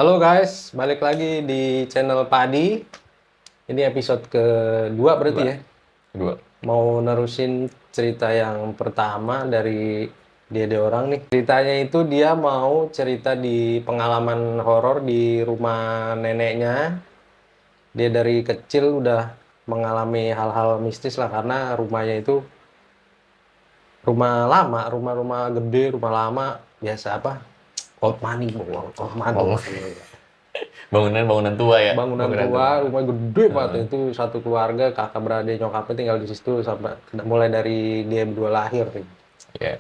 Halo guys, balik lagi di channel Padi. Ini episode kedua berarti ya. Kedua. Mau nerusin cerita yang pertama dari dia orang nih. Ceritanya itu dia mau cerita di pengalaman horor di rumah neneknya. Dia dari kecil udah mengalami hal-hal mistis lah karena rumahnya itu rumah lama, rumah-rumah gede, rumah lama, biasa apa? Old money, old money. Bangunan tua ya. Bangunan tua, rumah gede banget itu satu keluarga, kakak beradik nyokapnya tinggal di situ sampai mulai dari dia berdua lahir nih. Ya.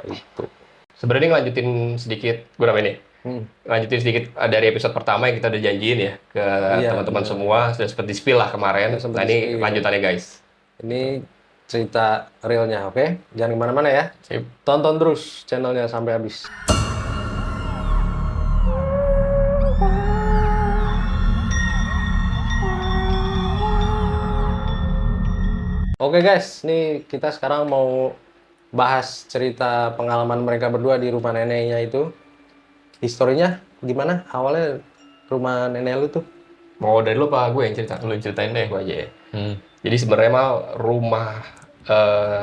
Itu. Sebenarnya ngelanjutin sedikit, gue namanya nih. Lanjutin sedikit dari episode pertama yang kita udah janjiin ya ke Iya, teman-teman bener. semua, sudah sempat di-spill lah kemarin. Sudah sempet Nah ini di-spill. lanjutannya guys. Ini cerita realnya, oke? Jangan kemana-mana ya. Sip. Tonton terus channelnya sampai habis. Oke guys, nih kita sekarang mau bahas cerita pengalaman mereka berdua di rumah neneknya itu. Historinya gimana? Awalnya rumah nenek lu tuh? Mau dari lu apa gue yang cerita? Lu ceritain deh. Gue aja ya. Jadi sebenarnya mah rumah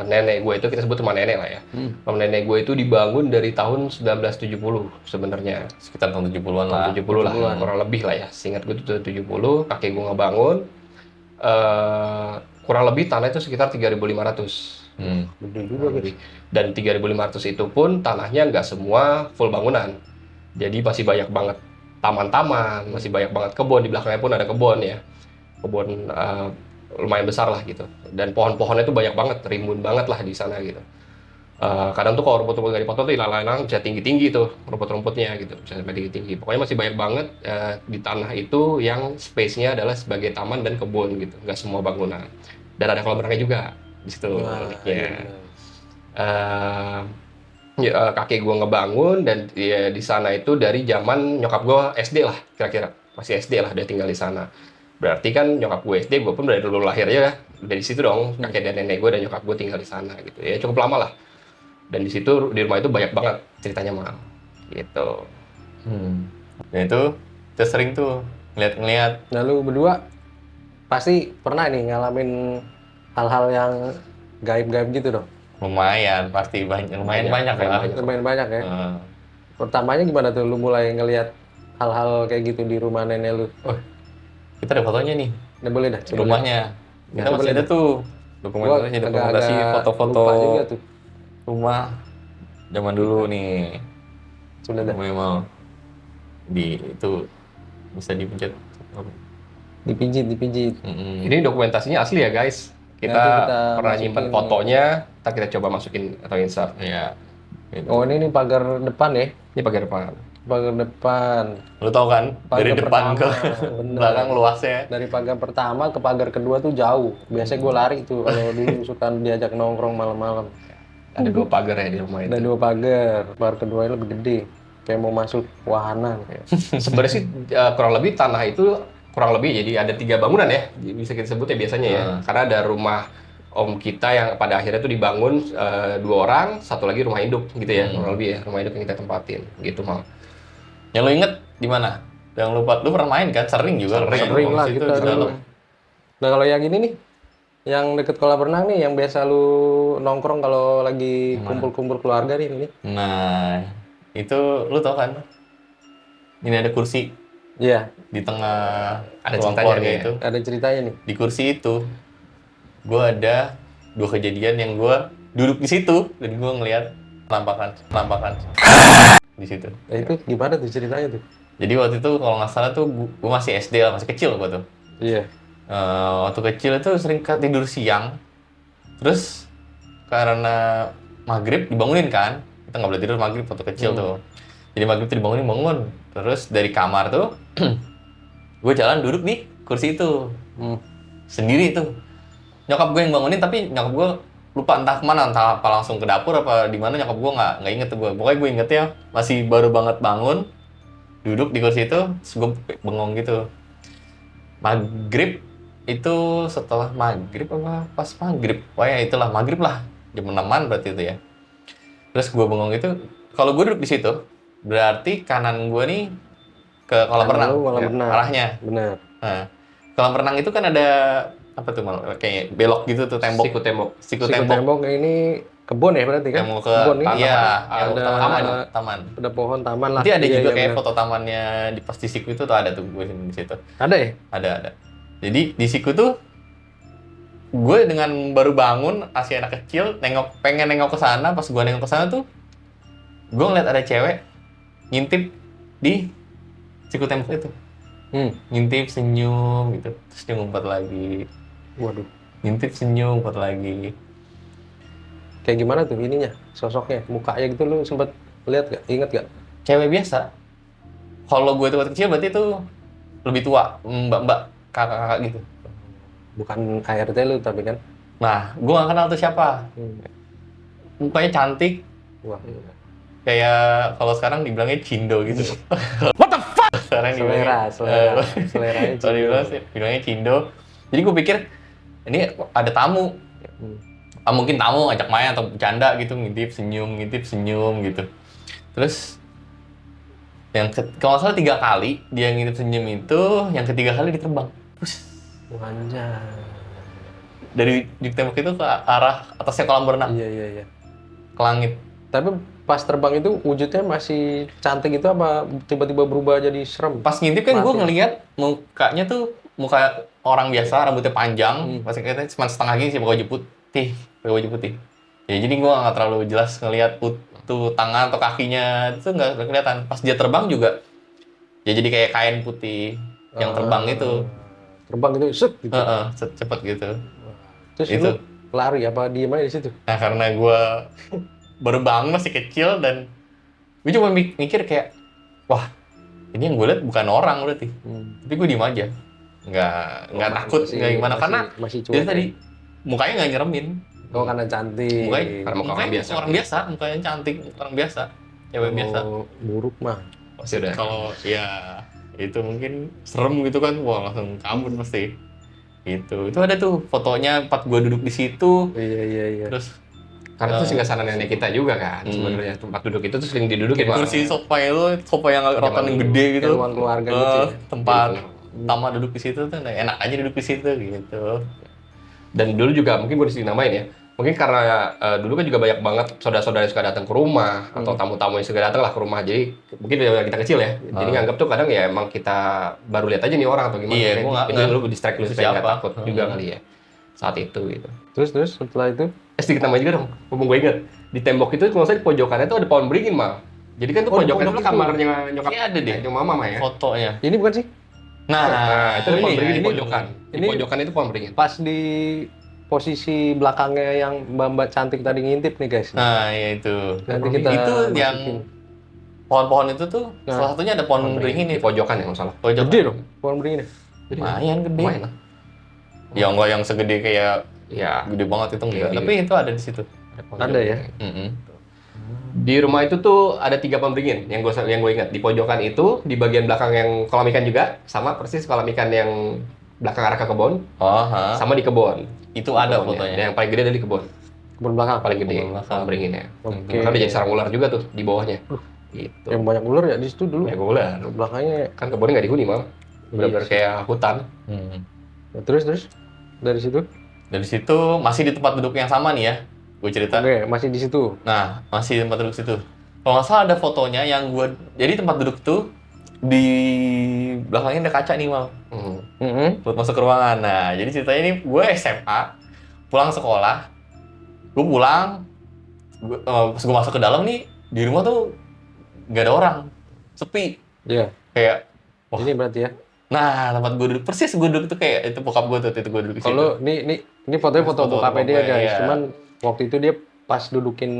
nenek gue itu, kita sebut rumah nenek lah ya. Rumah nenek gue itu dibangun dari tahun 1970 sebenarnya. Sekitar tahun 70-an lah. Tahun 70 lah, kurang lebih lah ya. Seingat gue itu tahun 70, kakek gue ngebangun. Kurang lebih tanah itu sekitar 3.500. Gede juga guys. Dan 3.500 itu pun tanahnya nggak semua full bangunan. Jadi masih banyak banget taman-taman, masih banyak banget kebun, di belakangnya pun ada kebun ya. Kebun lumayan besar lah gitu. Dan pohon-pohonnya itu banyak banget, rimbun banget lah di sana gitu. Kadang tuh kalau rumput-rumput nggak dipotong tuh hilang-hilang bisa tinggi-tinggi tuh rumput-rumputnya gitu, bisa sampai tinggi-tinggi. Pokoknya masih banyak banget di tanah itu yang space-nya adalah sebagai taman dan kebun gitu, nggak semua bangunan. Dan ada kolam renangnya juga di situ uniknya. Kakek gue ngebangun dan ya, di sana itu dari zaman nyokap gue SD lah kira-kira, masih SD lah dia tinggal di sana. Berarti kan nyokap gue SD, gue pun dari dulu lahir ya dari situ dong, kakek dan nenek gue dan nyokap gue tinggal di sana gitu ya, cukup lama lah. Dan di situ di rumah itu banyak banget ceritanya mal gitu. Dan itu kita sering tuh ngeliat-ngeliat. Nah lu berdua pasti pernah nih ngalamin hal-hal yang gaib-gaib gitu dong? Lumayan, pasti lumayan banyak ya. Lumayan banyak ya. Pertamanya gimana tuh lu mulai ngelihat hal-hal kayak gitu di rumah nenek lu? Kita ada fotonya nih, Nah, boleh dah. Coba rumahnya. Kita coba masih lihat ada tuh Gua dokumentasi agak-agak foto-foto lupa juga tuh. rumah zaman dulu nih. Sudah dah. Memang di itu bisa dipencet. Dipijit. Ini dokumentasinya asli ya guys. Nanti Kita kita pernah masukin. nyimpan fotonya, ntar kita coba masukin atau insert. Ya. Gitu. Oh ini pagar depan ya? Ini pakai depan. Pagar depan. Lu tau kan, dari Pagar depan ke pertama, bener. belakang luasnya. Dari pagar pertama ke pagar kedua tuh jauh. Biasanya gue lari tuh kalau dulu suka diajak nongkrong malam-malam. Ada 2 pagar ya di rumah itu. Ada 2 pagar. Pagar keduanya lebih gede. Kayak mau masuk wahana. Sebenarnya sih kurang lebih tanah itu kurang lebih jadi ada 3 bangunan ya, bisa kita sebut ya biasanya ya. Karena ada rumah om kita yang pada akhirnya tuh dibangun 2 orang, satu lagi rumah induk gitu ya, kurang lebih ya, rumah induk yang kita tempatin gitu mal. Yang lu inget di mana? Yang lu pernah main kan? Sering juga. Sering lah Situ kita di dalam. dulu. Nah kalau yang ini nih, yang deket kolam renang nih, yang biasa lu nongkrong kalau lagi kumpul-kumpul keluarga nih. Nah, itu lu tau kan? Ini ada kursi Iya, di tengah Ada ruang ceritanya keluarga nih ya? itu. ada ceritanya nih. Di kursi itu, gue ada 2 kejadian yang gue duduk di situ dan gue ngeliat penampakan di situ. Nah itu gimana tuh ceritanya tuh? Jadi waktu itu kalau nggak salah tuh gue masih SD lah, masih kecil gue tuh. Iya. Waktu kecil itu sering tidur siang, terus karena maghrib dibangunin kan, kita nggak boleh tidur maghrib waktu kecil tuh. Jadi maghrib tuh bangun, terus dari kamar tuh gue jalan duduk di kursi itu sendiri tuh. Nyokap gue yang bangunin, tapi nyokap gue lupa entah kemana, entah apa langsung ke dapur apa di mana, nyokap gue nggak inget tuh gue. Pokoknya gue ingetnya masih baru banget bangun, duduk di kursi itu, terus gue bengong gitu. Maghrib itu setelah maghrib apa pas maghrib? Pokoknya itulah maghrib lah, jam 6-an berarti itu ya. Terus gue bengong itu, kalau gue duduk di situ, berarti kanan gue nih ke kolam Kanan renang. lu kolam Ya, renang. Arahnya. Benar. Nah, kolam renang itu kan ada apa tuh Mal? Kayak belok gitu tuh tembok. Siku tembok. Siku Siku tembok. tembok ini kebun ya berarti kan? Yang mau ke Kebun nih. tanah. iya, Ada yang mau ke taman. Taman. Ada pohon taman lah. Nanti ada Iya, juga iya, kayak benar. foto tamannya di pas di siku itu tuh ada tuh gue di situ. Ada ya? Ada. Jadi di siku tuh gue dengan baru bangun masih anak kecil pengen nengok ke sana. Pas gue nengok ke sana tuh gue ngeliat ada cewek ngintip di siku tembok itu. Ngintip senyum gitu, terus dia ngumpet lagi. Waduh. Ngintip senyum ngumpet lagi. Kayak gimana tuh ininya? Sosoknya, mukanya gitu lu sempet lihat gak? Ingat gak? Cewek biasa. Kalau gue tuh waktu kecil berarti itu lebih tua, mbak-mbak, kakak-kakak gitu. Bukan ART lu tapi kan? Nah, gue gak kenal tuh siapa. Mukanya cantik, Wah. kayak kalau sekarang dibilangnya cindo gitu. What the fuck? Sekarang Seleranya bilangnya cindo. Jadi gue pikir ini ada tamu. Mungkin tamu ajak main atau bercanda gitu, ngintip senyum gitu. Terus kalau nggak salah 3 kali dia ngintip senyum itu, yang ketiga kali diterbang. Wanjay. Dari di tembok itu ke arah atasnya kolam renang, Iya. ke langit. Tapi pas terbang itu wujudnya masih cantik itu apa tiba-tiba berubah jadi serem? Pas ngintip kan gue Mati. ngelihat mukanya tuh muka orang biasa, rambutnya panjang, masih kayaknya cuma setengah gini sih, pakai baju putih. Ya jadi gue nggak terlalu jelas ngelihat tuh tangan atau kakinya itu nggak kelihatan. Pas dia terbang juga, ya jadi kayak kain putih yang terbang itu. Terbang gitu, set gitu. Cepet gitu. Terus Itu. lu lari apa diem aja di situ? Nah karena gue baru bangun masih kecil dan gue cuma mikir kayak, wah ini yang gue lihat bukan orang berarti. Tapi gue diem aja, nggak takut, nggak gimana karena masih dia cuek. tadi mukanya nggak nyeremin. Oh karena cantik. Mukanya orang biasa. orang biasa, mukanya cantik, orang biasa, cewek biasa. Buruk mah. Pasti udah. Kalau ya itu mungkin serem gitu kan, wah langsung kabur pasti. Itu ada tuh fotonya empat gue duduk di situ, Iya. terus Karena itu singgasana nenek kita juga kan. Sebenarnya tempat duduk itu tuh sering didudukin kayak Pak. kursi sofa yang rotan yang gede gitu, Kayak ruang keluarga gitu ya. tempat Gitu. tamu duduk di situ tuh enak aja duduk di situ gitu. Dan dulu juga mungkin gue disini namain ya. Mungkin karena dulu kan juga banyak banget saudara-saudara yang suka datang ke rumah atau tamu-tamu yang suka datang lah ke rumah. Jadi mungkin dari kita kecil ya. Jadi nganggap tuh kadang ya emang kita baru lihat aja nih orang atau gimana. Iya, gua nggak- Itu dulu distract lu supaya nggak siapa. takut juga kali ya. Saat itu gitu. Terus setelah itu Sedikit nama juga dong. Ngomong gue inget. Di tembok itu kalau saya di pojokannya tuh ada pohon beringin mal. Jadi kan tuh Oh, di pojokan pojok itu itu. kamarnya nyokap. Iya, ada deh. Nyokap mama mah ya. Fotonya. ini bukan sih? Nah, itu ada pohon beringin di ini- pojokan. Di ini- pojokan itu pohon beringin. Pas di posisi belakangnya yang mbak-mbak cantik tadi ngintip nih guys. Nah, ya itu. Nanti kita Itu yang masukin. pohon-pohon itu tuh Nah. salah satunya ada pohon beringin di itu. pojokan ya nggak salah. Pojok. Gede dong pohon beringin. Lumayan gede. Lumayan lah. Ya enggak yang segede kayak Ya, gede banget itu enggak, Iya, tapi itu ada di situ. Ada ya? Di rumah itu tuh ada 3 pohon beringin yang gue ingat. Di pojokan itu, di bagian belakang yang kolam ikan juga, sama persis kolam ikan yang belakang arah ke kebun, Oh, ha. sama di kebun. Itu ada Kebunnya. fotonya. Dan yang paling gede ada di kebun. Kebun belakang. Paling gede Kebun belakang. pohon beringinnya. Oke. Karena udah jadi sarang ular juga tuh di bawahnya. Gitu. Yang banyak ular ya di situ dulu. Ya ular. Belakangnya. Kan kebunnya nggak dihuni mal. Benar-benar Iya. kayak hutan. Hmm. Nah, terus dari situ. Dari situ masih di tempat duduk yang sama nih ya. Gue cerita. Oke, masih di situ. Nah, masih di tempat duduk situ. Kalau nggak salah ada fotonya yang gue... Jadi tempat duduk tuh di belakangnya ada kaca nih, Mal. Buat masuk ke ruangan. Nah, jadi ceritanya ini gue SMA, pulang sekolah. Gue pulang, pas gue masuk ke dalam nih, di rumah tuh nggak ada orang. Sepi. Iya. Kayak, wah. Ini berarti ya. Nah, tempat gue duduk, persis gue duduk tuh kayak, itu bokap gue tuh, itu gue duduk di situ. Kalau ini fotonya foto Foto bokapnya dia bokapnya, guys. iya. Cuman waktu itu dia pas dudukin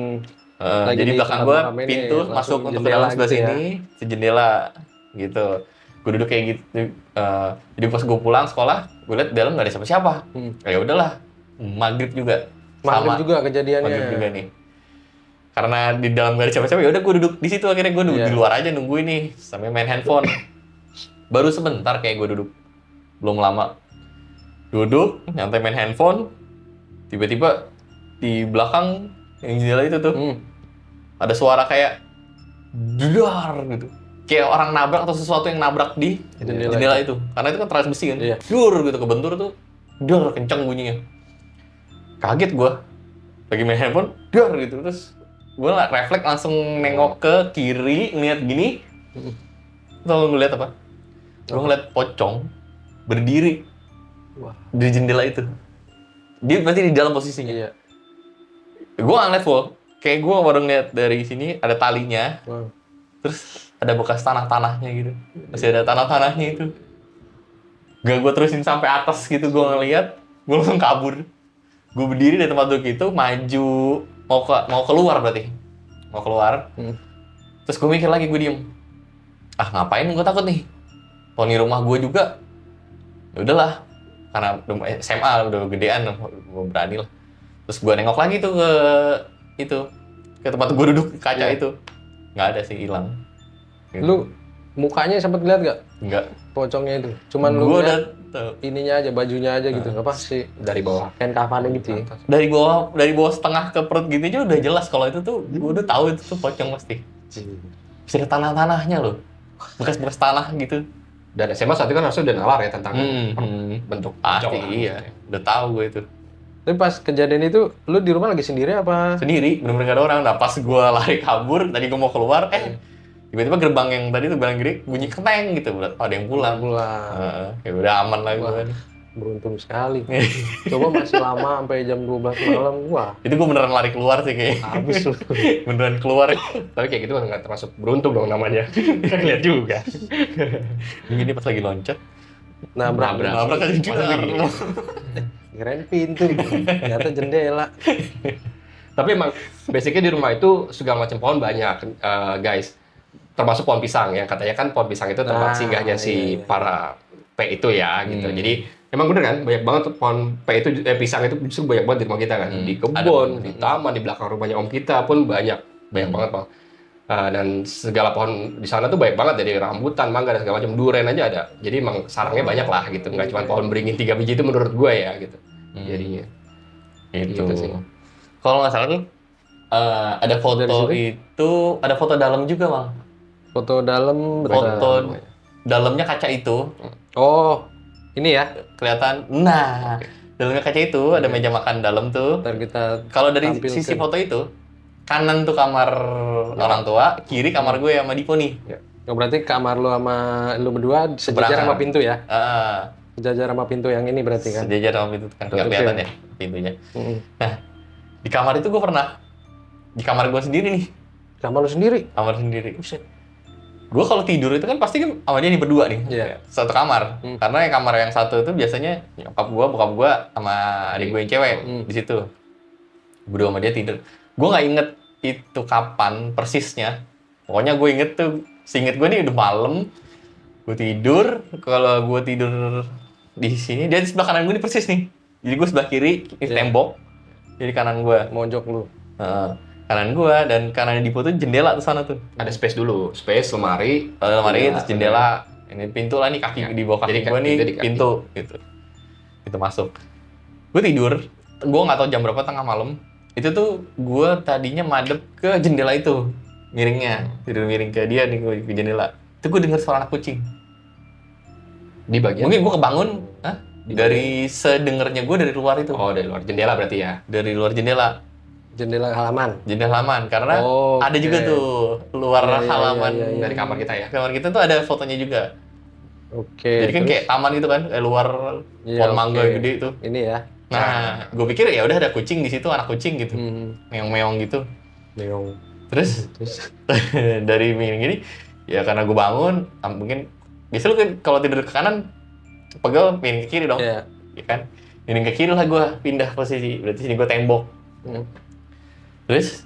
lagi Jadi di belakang tempat gue bokapnya ini, pintu langsung masuk untuk ke jendela dalam sebelah gitu ya. sini, si jendela gitu. Gue duduk kayak gitu. Jadi pas gue pulang sekolah, gue liat di dalam nggak ada siapa-siapa. Ya udahlah, maghrib juga. Maghrib Sama. juga kejadiannya. Maghrib juga nih. Karena di dalam nggak ada siapa-siapa, ya udah gue duduk di situ akhirnya gue duduk Iya. di luar aja nungguin nih sampai main handphone. Baru sebentar kayak gue duduk, belum lama. Duduk, nyantai main handphone, tiba-tiba di belakang yang jendela itu tuh ada suara kayak jedar gitu. kayak orang nabrak atau sesuatu yang nabrak di jendela itu. Karena itu kan teralis besi kan. Iya. Dur gitu kebentur tuh. Dur kenceng bunyinya. Kaget gua. Lagi main handphone, dur gitu. Terus gua refleks langsung nengok ke kiri, ngeliat gini. Tau lu ngeliat apa? Gua ngeliat pocong berdiri Wah. di jendela itu. Dia berarti di dalam posisinya. Iya. Gua ngeliat full. Kayak gua baru ngeliat dari sini ada talinya. Wah. Terus ada bekas tanah-tanahnya gitu. Masih ada tanah-tanahnya itu. Gak gue terusin sampai atas gitu, gue ngeliat, gue langsung kabur. Gue berdiri di tempat duduk itu, maju, mau keluar berarti. Mau keluar. Terus gue mikir lagi, gue diem. Ah ngapain gue takut nih? Poni rumah gue juga. Ya udahlah. Karena SMA udah gedean, gue berani lah. Terus gue nengok lagi tuh ke tempat gue duduk, kaca itu. Nggak ada sih, hilang. Gitu. Lu mukanya sempat lihat gak Nggak. pocongnya itu? Cuman lu Gue udah lihat tahu. ininya aja, bajunya aja gitu. Apa sih? Dari bawah. Kain kafannya gitu ya. Dari bawah setengah ke perut gitu aja udah jelas kalau itu tuh gue udah tahu itu tuh pocong pasti. Bisa ada tanah-tanahnya loh. Bekas-bekas tanah gitu. Dan SMA saat itu kan harusnya udah nalar ya tentang bentuk Pasti pocong. iya. Udah tahu gue itu. Tapi pas kejadian itu, lu di rumah lagi sendiri apa? Sendiri, bener-bener gak ada orang. Nah pas gue lari kabur, tadi gue mau keluar, tiba-tiba gerbang yang tadi tuh bilang gede, bunyi keteng gitu. Ada yang pulang. Ya udah aman lah gue. Beruntung sekali. Coba masih lama sampai jam 12 malam. Wah, Itu gue beneran lari keluar sih kayaknya. habis lu. Beneran keluar. Tapi kayak gitu kan nggak termasuk beruntung dong namanya. Kan lihat juga. Ini pas lagi loncat. Nabrak. Nabrak aja juga. Kirain pintu. Ternyata jendela. Tapi emang basicnya di rumah itu segala macam pohon banyak, guys. Termasuk pohon pisang ya. Katanya kan pohon pisang itu tempat singgahnya si para P itu ya gitu. Jadi emang bener kan banyak banget tuh pohon P itu pisang itu justru banyak banget di rumah kita kan. Di kebun, di taman, di belakang rumahnya om kita pun banyak banget bang. Dan segala pohon di sana tuh banyak banget dari rambutan, mangga dan segala macam, duren aja ada. Jadi emang sarangnya banyak lah gitu. Nggak cuma pohon beringin 3 biji itu menurut gue ya gitu. Jadinya. Itu Gitu sih. Kalau nggak salah tuh ada foto itu, ada foto dalam juga bang. Foto dalam Foto dalamnya kaca itu Oh, ini ya. kelihatan. Nah, dalamnya kaca itu ada meja makan dalam tuh. Ntar kita Kalau dari tampilkan. sisi foto itu, kanan tuh kamar orang tua, kiri kamar gue sama Dipo nih. Oh, berarti kamar lu sama lu berdua sejajar Seberangan. sama pintu ya? Ah, Sejajar sama pintu yang ini berarti kan? sejajar sama pintu kan nggak Oke. kelihatan ya pintunya. Mm-mm. Nah, di kamar itu gue pernah di kamar gue sendiri nih, Kamar lu sendiri? kamar sendiri. Gue kalau tidur itu kan pasti kan sama dia nih berdua nih, Iya. satu kamar. Karena yang kamar yang satu itu biasanya nyokap gue, bokap gue, sama adik gue yang cewek di situ. Berdua sama dia tidur. Gue nggak inget itu kapan persisnya. Pokoknya gue inget tuh, seinget gue nih udah malam, gue tidur. Kalau gue tidur di sini, dia di sebelah kanan gue nih persis nih. Jadi gue sebelah kiri, ini tembok. Jadi kanan gue. Mojok lu. Kanan gua dan kanan Dipo tuh jendela tuh sana tuh. Ada space dulu, space, lemari. Lemari terus jendela. Ini pintu lah nih kaki di bawah kaki Jadi gua nih pintu di kaki. pintu gitu. Itu masuk. Gue tidur, gua nggak tahu jam berapa tengah malam. Itu tuh gua tadinya madep ke jendela itu, miringnya, tidur miring ke dia nih gua ke jendela. Itu gua denger suara anak kucing. Di bagian. Mungkin gua kebangun, dari sedengernya gua dari luar itu. Oh, dari luar jendela berarti ya. Dari luar jendela. Jendela halaman. Jendela halaman karena Oh, ada juga oke. tuh luar Iya, iya, halaman iya, iya. Dari kamar kita ya. kamar kita tuh ada fotonya juga. Oke. Jadi kan terus? kayak taman gitu kan, luar Iya, pohon mangga oke. gede itu. Ini ya. Nah, gue pikir ya udah ada kucing di situ, anak kucing gitu, meong-meong gitu. Meong. Terus Terus dari miring gini, ya karena gue bangun, mungkin biasa lu kan kalau tidur ke kanan, pegel miring ke kiri dong, ya. ya kan? Miring ke kiri lah gue pindah posisi, berarti sini gue tembok. Terus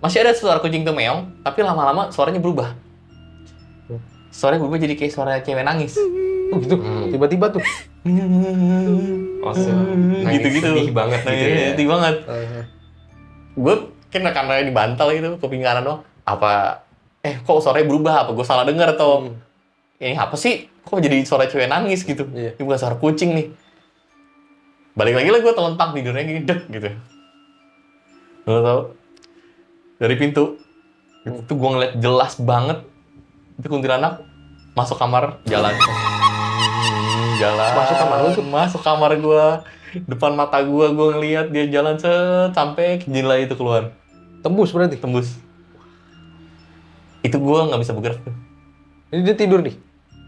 masih ada suara kucing tuh meong, tapi lama-lama suaranya berubah. Suaranya berubah jadi kayak suara cewek nangis. Oh, gitu. Tiba-tiba tuh. Gitu-gitu. Sedih banget gitu ya. Sedih banget. Gue karena di bantal gitu, kuping kanan doang. Apa, kok suaranya berubah? Apa gue salah dengar atau ini apa sih? Kok jadi suara cewek nangis gitu? Iya. Ini bukan suara kucing nih. Balik lagi lah gue telentang tidurnya gini, dek gitu. Lo tau, dari pintu, itu gue ngeliat jelas banget itu kuntilanak masuk kamar jalan. Jalan. Masuk kamar lu tuh? Masuk kamar gua. Depan mata gua ngelihat dia jalan sampai jendela itu keluar. Tembus berarti? Tembus. Itu gua nggak bisa bergerak tuh. Ini dia tidur nih?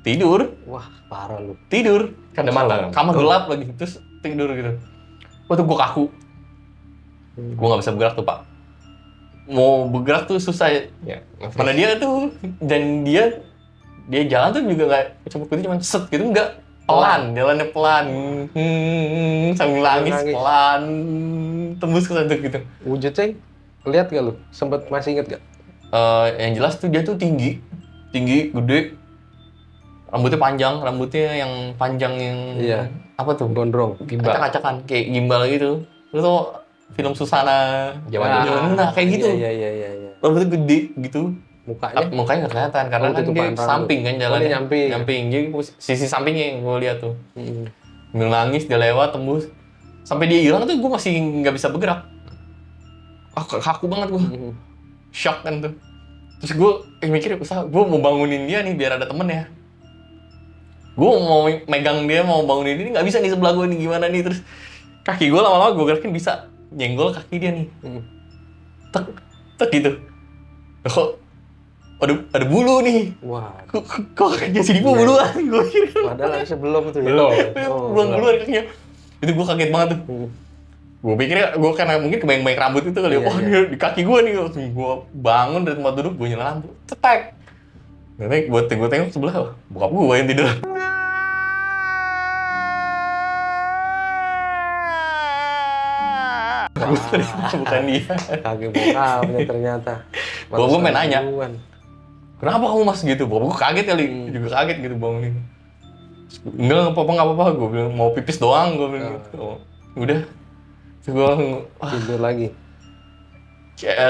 Tidur. Wah, parah lu. Tidur. Kan udah malam. Kamar gelap lagi. Terus tidur gitu. Waktu gua kaku. Gua nggak bisa bergerak tuh, Pak. Mau bergerak tuh susah ya. Ya, Mana dia tuh. Dan dia jalan tuh juga nggak cepet-cepet, cuma set gitu, enggak. Pelan, jalannya pelan. Sambil nangis pelan. Tembus ke situ gitu. Wujudnya lihat gak lu? Sempet masih inget gak? Yang jelas tuh dia tuh tinggi, gede, rambutnya yang panjang yang Iya. apa tuh? Gondrong. Gimbal. Acak-acakan kayak gimbal gitu. Terus tuh film Susana Zaman dulu. Nah, kayak gitu. Iya. Rambutnya gede gitu. Mukanya? Mukanya nggak kelihatan karena Oh, kan dia tutupan rambut. samping kan jalannya. dia nyamping. Nyamping. Jadi sisi sampingnya yang gue lihat tuh. Hmm. Sambil nangis dia lewat tembus. Sampai dia hilang tuh gue masih nggak bisa bergerak. Kaku banget gue. Shock kan tuh. Terus gue mikir, gue mau bangunin dia nih biar ada temen ya. Gue mau megang dia, mau bangunin ini nggak bisa nih sebelah gue nih, gimana nih. Terus kaki gue lama-lama gue gerakin bisa nyenggol kaki dia nih. Tek gitu. Kok ada bulu nih. Wah, Kok kakinya si Dipo buluan? Gue kira padahal harusnya belum tuh ya. Belum. belum buluan kakinya. Itu gue kaget banget tuh. Gue pikirnya, gue karena mungkin kebayang-bayang rambut itu kali ya. Iya, Wah, iya. di kaki gue nih. Gue bangun dari tempat duduk, gue nyala lampu. Cetek. Nanti gue tengok sebelah, wah, bokap gue yang tidur. Bukan dia. Kaki bokapnya ternyata. Gua main nanya. Duluan. Kenapa kamu mas gitu? Bokap gue kaget kali, juga kaget gitu bangunin. Enggak apa-apa. Gue bilang mau pipis doang, gue bilang gitu. Oh, udah. Terus gue Tidur lagi.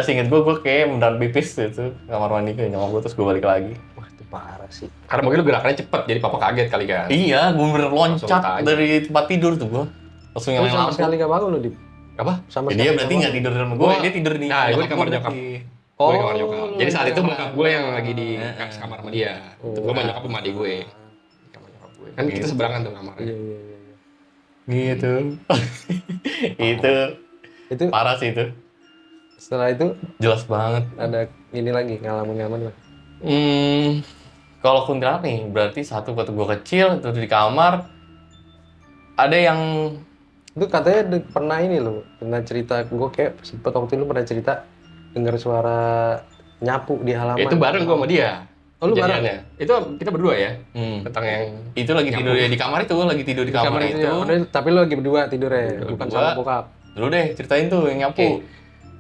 seinget gue kayak beneran pipis gitu. Kamar mandi ke nyokap gue, terus gue balik lagi. Wah, itu parah sih. Karena mungkin lu gerakannya cepet, jadi papa kaget kali kan. Iya, gue bener Langsung loncat tanya. dari tempat tidur tuh gue. Langsung Lu nyalain sama lampu. sekali gak bangun lu, Dip? Apa? Sama Ya, dia berarti nggak tidur di rumah gue, dia tidur di Nah, gue di kamar nyokap. berarti. Gue di kamar nyokap. lu Jadi saat di itu kamar. bokap gue yang lagi di kamar sama dia. Itu gue sama nyokap sama adik gue. Di kamar nyokap gue. Kan kita seberangan tuh kamarnya. Iya. Gitu. Itu Itu parah sih itu. setelah itu Jelas banget. ada ini lagi, ngalamin lah. Kalau kuntilanak nih, berarti satu waktu gue kecil, terus di kamar, ada yang Itu katanya pernah ini loh, pernah cerita, gue kayak sempet waktu itu pernah cerita dengar suara nyapu di halaman. Itu bareng gue sama dia. Oh, lu bareng? kejadiannya. Itu kita berdua ya. hmm, Tentang yang itu lagi Nyapu. tidur ya di kamar itu, lagi tidur di kamar itu. ya. Tapi lu lagi berdua tidur ya, Berdua. bukan sama bokap. Dulu deh ceritain tuh yang nyapu. Oke.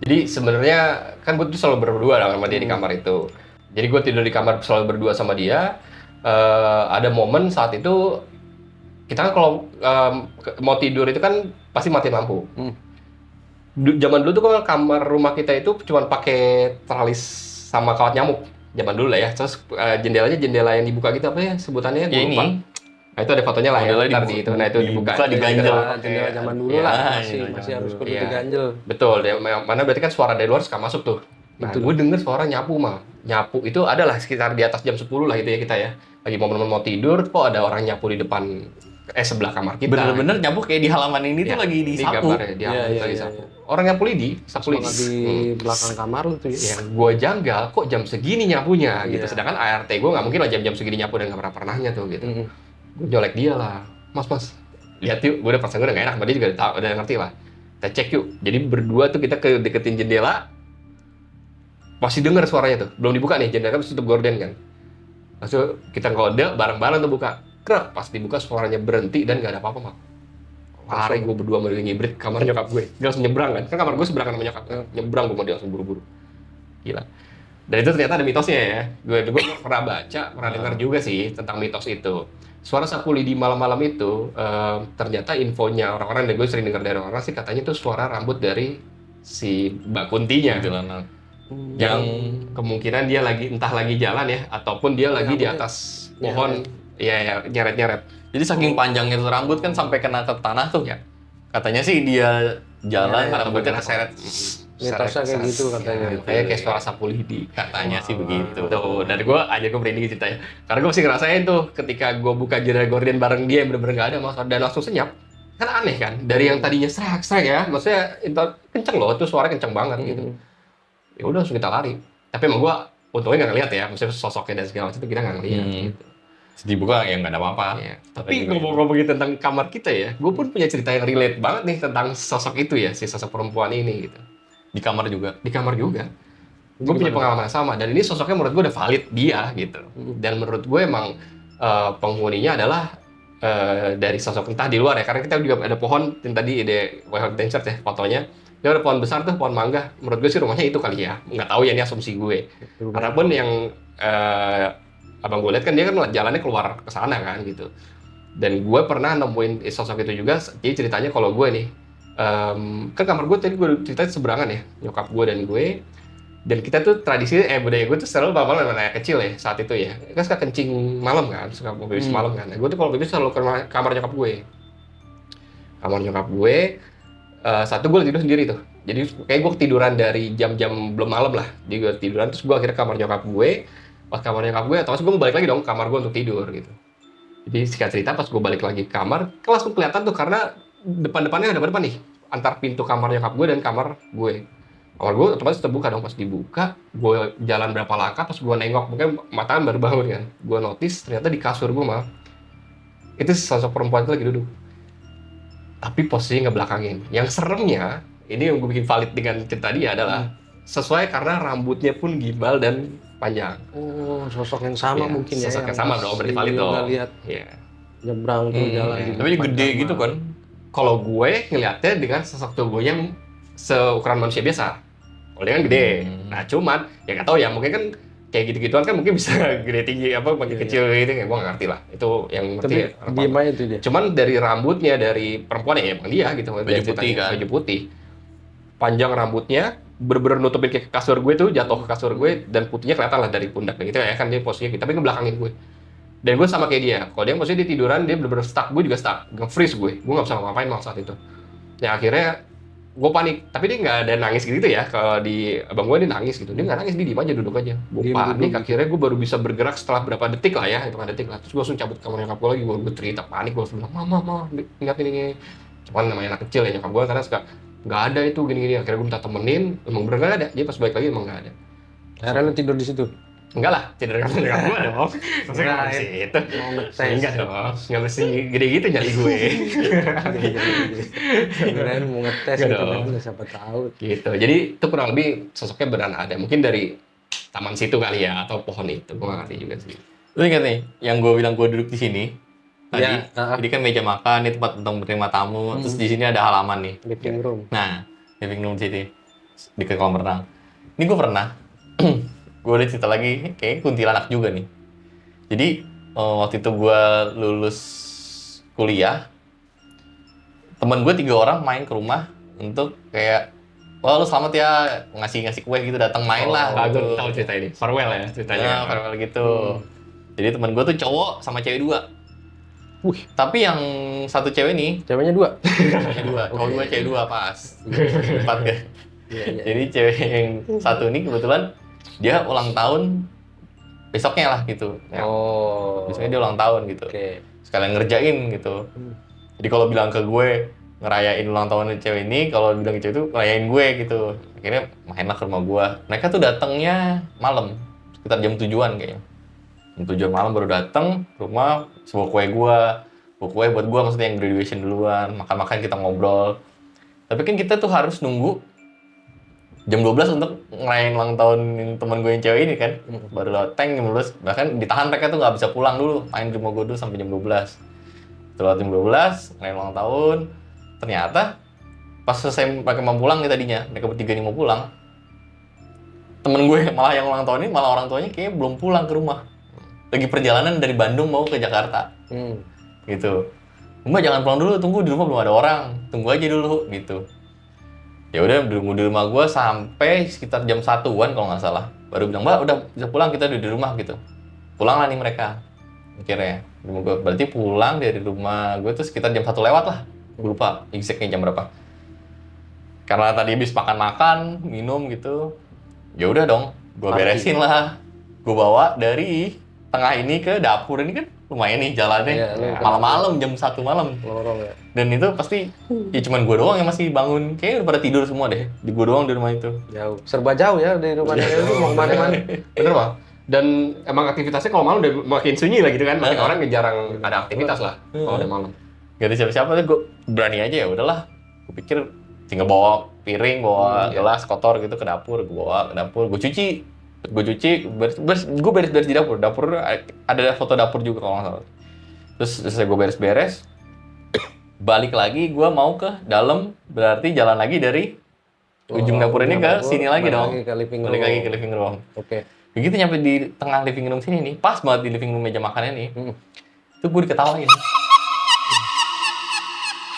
Jadi sebenarnya kan gue tuh selalu berdua lah sama dia di kamar itu. Jadi gue tidur di kamar selalu berdua sama dia. Ada momen saat itu kita kan kalau mau tidur itu kan pasti matiin lampu. Zaman dulu tuh kalau kamar rumah kita itu cuma pakai teralis sama kawat nyamuk. Zaman dulu lah ya. Terus jendelanya jendela yang dibuka gitu apa ya sebutannya? Gue Ya lupa. ini. Nah itu ada fotonya lah ya. Modelnya Ntar di itu. Nah itu dibuka. diganjel. Jendela zaman dulu Iya, lah, jendela masih zaman harus dulu. kudu Iya. diganjel. Betul, ya, mana berarti kan suara dari luar suka masuk tuh. Nah, gue denger suara nyapu mah. Nyapu itu adalah sekitar di atas jam 10 lah gitu ya kita ya. Lagi momen-momen mau tidur, kok ada orang nyapu di depan sebelah kamar kita. Bener-bener nyapu kayak di halaman ini tuh Ya, lagi ini disapu. gambarnya, di halaman Iya, lagi iya, sapu. iya. Orang nyapu lidi, sapu lidi. Pas di belakang kamar lu tuh ya. Yang gue janggal, kok jam segini nyapunya gitu. Iya. Sedangkan ART gue nggak mungkin lah jam-jam segini nyapu dan nggak pernahnya tuh gitu. Mm-mm. Gue nyolek dia lah, mas, lihat yuk. Gue udah perasaan gue udah gak enak, sama dia juga udah ngerti lah. Kita cek yuk. Jadi berdua tuh kita ke deketin jendela, masih denger suaranya tuh. Belum dibuka nih, jendela kan tutup gorden kan. Langsung kita ngode bareng-bareng tuh buka. Krek, pas dibuka suaranya berhenti dan gak ada apa-apa mak. Lari gue berdua mau ngibrit ke kamar nyokap gue. Dia langsung nyebrang kan. Kan kamar gue seberangan sama nyokap. Nyebrang gue mau dia langsung buru-buru. Gila. Dan itu ternyata ada mitosnya ya. Gue pernah baca, pernah dengar juga sih tentang mitos itu. Suara sapu lidi malam-malam itu ternyata infonya orang-orang, dan gue sering dengar dari orang sih katanya itu suara rambut dari si Mbak Kuntinya. Kuntilanak. Yang kemungkinan dia lagi entah lagi jalan ya ataupun dia lagi di atas pohon. Iya ya, nyeret-nyeret. Jadi saking panjangnya tuh rambut kan sampai kena ke tanah tuh. Ya. Katanya sih dia jalan, Ya, rambutnya ya, keseret. mitosnya kayak gitu katanya. Kayak suara sapu lidi. Katanya sih begitu. Tuh, dari gue aja gue merinding ceritanya. Karena gue masih ngerasain tuh ketika gue buka jendela gorden bareng dia bener-bener gak ada masalah dan langsung senyap. Kan aneh kan, dari yang tadinya serak ya, maksudnya itu kenceng loh, itu suaranya kenceng banget gitu. Ya udah langsung kita lari. Tapi emang gue untungnya nggak ngeliat ya, maksudnya sosoknya dan segala macam itu kita nggak ngeliat. Gitu. Dibuka ya nggak ada apa-apa. Ya. Tapi ngomong-ngomongin tentang kamar kita ya, gue pun punya cerita yang relate banget nih tentang sosok itu ya, si sosok perempuan ini gitu. Di kamar juga. Di kamar juga. Gue punya pengalaman yang sama dan ini sosoknya menurut gue udah valid dia gitu. Dan menurut gue emang penghuninya adalah dari sosok entah di luar ya, karena kita juga ada pohon yang tadi ada pohon danger ya fotonya. Dia ada pohon besar tuh, pohon mangga. Menurut gue sih rumahnya itu kali ya. Nggak tahu ya, ini asumsi gue. Karena pun yang abang gue lihat kan dia kan jalannya keluar ke sana kan gitu. Dan gue pernah nemuin sosok itu juga. Jadi ceritanya kalau gue nih, kan kamar gue tadi gue ceritain seberangan ya, nyokap gue dan gue. Dan kita tuh tradisi budaya gue tuh selalu malam anak kecil ya saat itu ya. Kan suka kencing malam kan, suka mau pipis malam kan. Nah, gue tuh kalau pipis selalu ke kamar nyokap gue. Kamar nyokap gue, satu gue tidur sendiri tuh. Jadi kayak gue ketiduran dari jam-jam belum malam lah. Jadi gue tiduran terus gue akhirnya kamar nyokap gue. Pas kamar nyokap gue, terus gue mau balik lagi dong ke kamar gue untuk tidur gitu. Jadi singkat cerita pas gue balik lagi ke kamar, langsung kelihatan tuh karena depan-depannya ada depan nih antar pintu kamar nyokap gue dan kamar gue. Kamar gue otomatis terbuka dong, pas dibuka, gue jalan berapa langkah, pas gue nengok, mungkin mata baru bangun kan. Gue notice ternyata di kasur gue malah itu sosok perempuan itu lagi duduk. Tapi posisinya ngebelakangin. Yang seremnya, ini yang gue bikin valid dengan cerita dia adalah sesuai karena rambutnya pun gimbal dan panjang. Oh, sosok yang sama mungkin ya. Sosok yang sama dong, berarti valid dong. Lihat ya. nyebrang tuh jalan di Tapi gede gitu kan. Kalau gue ngeliatnya dengan sosok tubuhnya seukuran manusia biasa. Kalau dia kan gede. Nah cuman, ya nggak tahu ya, mungkin kan kayak gitu-gituan kan mungkin bisa gede tinggi apa makin kecil gitu, ya gue nggak ngerti lah. Itu yang ngerti. Tapi diem aja tuh dia. Cuman dari rambutnya, dari perempuan ya emang dia gitu. Baju putih kan. Baju putih. Panjang rambutnya, bener-bener nutupin ke kasur gue tuh, jatuh ke kasur gue, dan putihnya kelihatan lah dari pundak gitu ya kan dia posisinya gitu. Tapi ngebelakangin gue. Dan gue sama kayak dia. Kalau dia maksudnya dia tiduran, dia bener-bener stuck, gue juga stuck. Nge-freeze gue nggak bisa ngapain malah saat itu. Ya akhirnya gue panik, tapi dia nggak ada nangis gitu ya. Kalau di abang gue dia nangis gitu, dia nggak nangis, dia diem aja, duduk aja. Gue panik, akhirnya gue baru bisa bergerak setelah berapa detik lah ya, hitungan detik lah. Terus gue langsung cabut ke kamar nyokap gue lagi, gue cerita panik, gue bilang mama ingat ini. Cuman namanya anak kecil ya nyokap gue, karena suka nggak ada itu gini-gini. Akhirnya gue minta temenin, emang bener nggak ada. Dia pas balik lagi emang nggak ada. Akhirnya lu tidur di situ. Enggak lah, tidur kamar nyokap gue dong. Maksudnya nggak mesti itu. Mau ngetes. Enggak dong, nggak mesti gede gitu nyari gue. Kirain mau ngetes Nggak gitu dong. kan, siapa tahu. Gitu. Jadi itu kurang lebih sosoknya beneran ada. Mungkin dari taman situ kali ya, atau pohon itu. Gue nggak ngerti juga sih. Lu ingat nih, yang gue bilang gue duduk di sini tadi, Ya, jadi kan meja makan, ini tempat untuk menerima tamu, terus di sini ada halaman nih. Living room. Nah, living room sini, di kolam renang. Ini gue pernah, gue udah cerita lagi, kayaknya kuntilanak juga nih. Jadi waktu itu gue lulus kuliah, temen gue 3 orang main ke rumah untuk kayak, wah lu selamat ya, ngasih kue gitu, datang main lah. Gue Gitu. tahu cerita ini. Farewell ya ceritanya. Ya, farewell gitu. Jadi temen gue tuh cowok sama cewek 2. Wih, Tapi yang satu cewek nih, ceweknya 2. cewek 2, cowok 2, cewek 2 pas. 4 ya. Iya. Jadi cewek yang satu ini kebetulan dia ulang tahun besoknya lah gitu. Oh. Besoknya dia ulang tahun gitu. Oke. Sekalian ngerjain gitu. Jadi kalau bilang ke gue ngerayain ulang tahun cewek ini, kalau bilang ke cewek itu ngerayain gue gitu. Akhirnya mainlah ke rumah gue. Mereka tuh datangnya malam, sekitar jam 7-an kayaknya. Jam 7 malam baru datang ke rumah, sebuah kue gue. Bawa kue buat gue, maksudnya yang graduation duluan. Makan-makan kita ngobrol. Tapi kan kita tuh harus nunggu jam 12 untuk ngerayain ulang tahun teman gue yang cewek ini kan. Baru loteng jam 12. Bahkan ditahan mereka tuh nggak bisa pulang dulu. Main di rumah gue dulu sampai jam 12. Setelah jam 12, ngerayain ulang tahun. Ternyata pas selesai mereka mau pulang nih tadinya, mereka bertiga nih mau pulang. Temen gue malah yang ulang tahun ini, malah orang tuanya kayaknya belum pulang ke rumah. Lagi perjalanan dari Bandung mau ke Jakarta. Gitu. Mbak jangan pulang dulu, tunggu di rumah belum ada orang. Tunggu aja dulu gitu. Ya udah nunggu di rumah gue sampai sekitar jam 1-an kalau nggak salah. Baru bilang, "Mbak, udah bisa pulang, kita udah di rumah." gitu. Pulanglah nih mereka. Akhirnya, rumah gue berarti pulang dari rumah gue tuh sekitar jam 1 lewat lah. Gue lupa exactnya jam berapa. Karena tadi habis makan-makan, minum gitu, ya udah dong, gue beresin lah. Gue bawa dari tengah ini ke dapur ini kan lumayan nih jalannya. Iya, lu Malam-malam jam 1 malam. lorong ya. Dan itu pasti ya cuman gue doang yang masih bangun. Kayaknya udah pada tidur semua deh. Di gue doang di rumah itu. Jauh. Serba jauh ya dari rumah nenek lu mau kemana-mana. Bener Mal. Dan emang aktivitasnya kalau malam udah makin sunyi lah gitu kan, makin orang jarang ada aktivitas lah kalau udah malam. Gak ada siapa-siapa tuh, gue berani aja ya udahlah. Gue pikir tinggal bawa piring, bawa gelas kotor gitu ke dapur, gue bawa ke dapur, gue cuci, gue beres-beres di dapur. Dapur ada foto dapur juga kalau nggak salah. Terus selesai gue beres-beres, balik lagi gue mau ke dalam, berarti jalan lagi dari ujung dapur ini ke sini lagi dong. Balik Lagi ke living room. Oke. Begitu nyampe di tengah living room sini nih, pas banget di living room meja makannya nih, itu gue diketawain.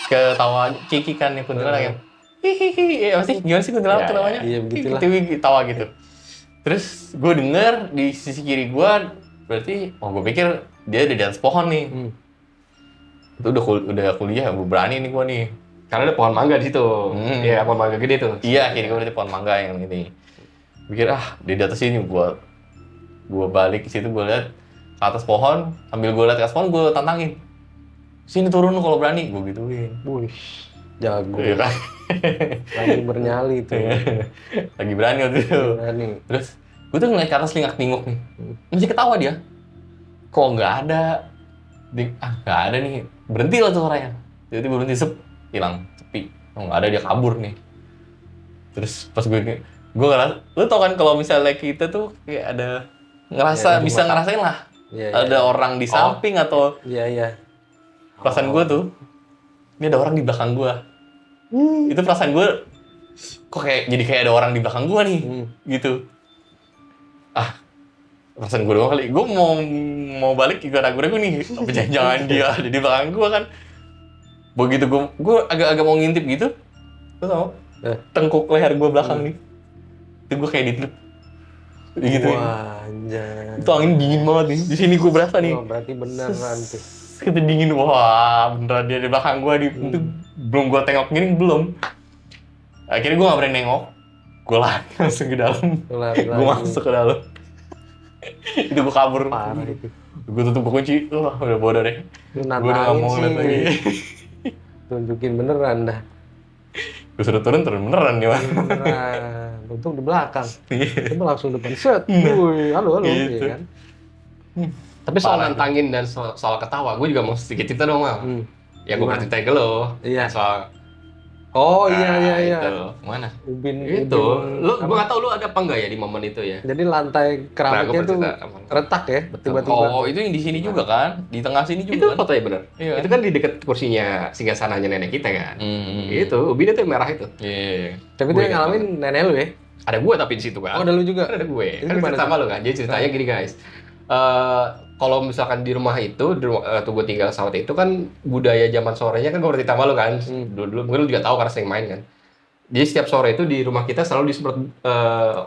Ketawa cikikan nih kuntilanak yang hihihi, apa sih? Gimana sih kuntilanak ketawanya? Iya, begitulah. Ketawa gitu. Terus gue denger di sisi kiri gue, berarti, gue pikir dia ada di atas pohon nih. Itu udah kuliah, gue berani nih gue nih. Karena ada pohon mangga di situ. Iya, pohon mangga gede tuh. Iya, kiri gue berarti pohon mangga yang ini. Pikir dia di atas sini, gue balik ke situ, gue lihat ke atas pohon, sambil gue lihat ke atas pohon, gue tantangin. Sini turun lu kalau berani, gue gituin. Wih, jago. Iya kan? Lagi bernyali tuh. Lagi berani waktu itu. Berani. Terus gue tuh ngeliat ke atas lingak-linguk nih, masih ketawa dia. Kok nggak ada? Nggak ada nih. Berhenti lah tuh suaranya. Tiba-tiba berhenti, hilang, sepi. Nggak ada, dia kabur nih. Terus pas gue ngerasa, lu tau kan kalau misalnya kita tuh kayak ada ngerasa, bisa ngerasain lah. Ada orang di samping atau Iya. perasaan gue tuh, ini ada orang di belakang gue. Itu perasaan gue, kok jadi kayak ada orang di belakang gue nih, gitu. Perasaan gue doang kali. Gue mau balik juga ragu-ragu nih. Apa jangan-jangan dia ada di belakang gue kan? Begitu gue agak-agak mau ngintip gitu, lu tau? Tengkuk leher gue belakang nih. Itu gue kayak ditiup. Gitu. Wah, anjay. Itu angin dingin banget nih. Di sini gue berasa nih. Oh, berarti beneran tuh. Kita dingin, wah beneran dia di belakang gue di itu belum gue tengok gini belum. Akhirnya gue nggak berani nengok, gue lari langsung ke dalam, gue masuk ke dalam. Itu gue kabur. Parah itu. Gue tutup kunci, udah bodoh deh. Lu Gue udah nggak mau lihat lagi. Tunjukin beneran dah. Gue suruh turun beneran dia. Beneran. Untung di belakang. Itu langsung depan set. Wih, halo Gitu. iya kan. Tapi soal nantangin dan soal ketawa, gue juga mau sedikit cerita dong, Mal. Ya gue ceritain ke lo. Iya. Soal Oh iya. Itu. Mana? Ubin itu. Lu gue nggak tahu lu ada apa enggak ya di momen itu ya. Jadi lantai keramiknya tuh retak ya, tiba-tiba. Oh, itu yang di sini juga kan? Di tengah sini juga Itu kan? fotonya bener. Iya. Itu kan di dekat kursinya singgasananya nenek kita kan. Itu, Ubin itu yang merah itu. Iya. Tapi itu yang ngalamin nenek lu ya? Ada gue tapi di situ kan. Oh, ada lu juga? Ada gue. Itu Kan gimana cerita sama tuh? lu kan. Jadi ceritanya gini guys. Kalau misalkan di rumah itu, tuh gue tinggal sama itu kan budaya zaman sorenya kan gue bercerita sama lu kan. Dulu mungkin lu juga tahu karena sering main kan. Jadi setiap sore itu di rumah kita selalu disemprot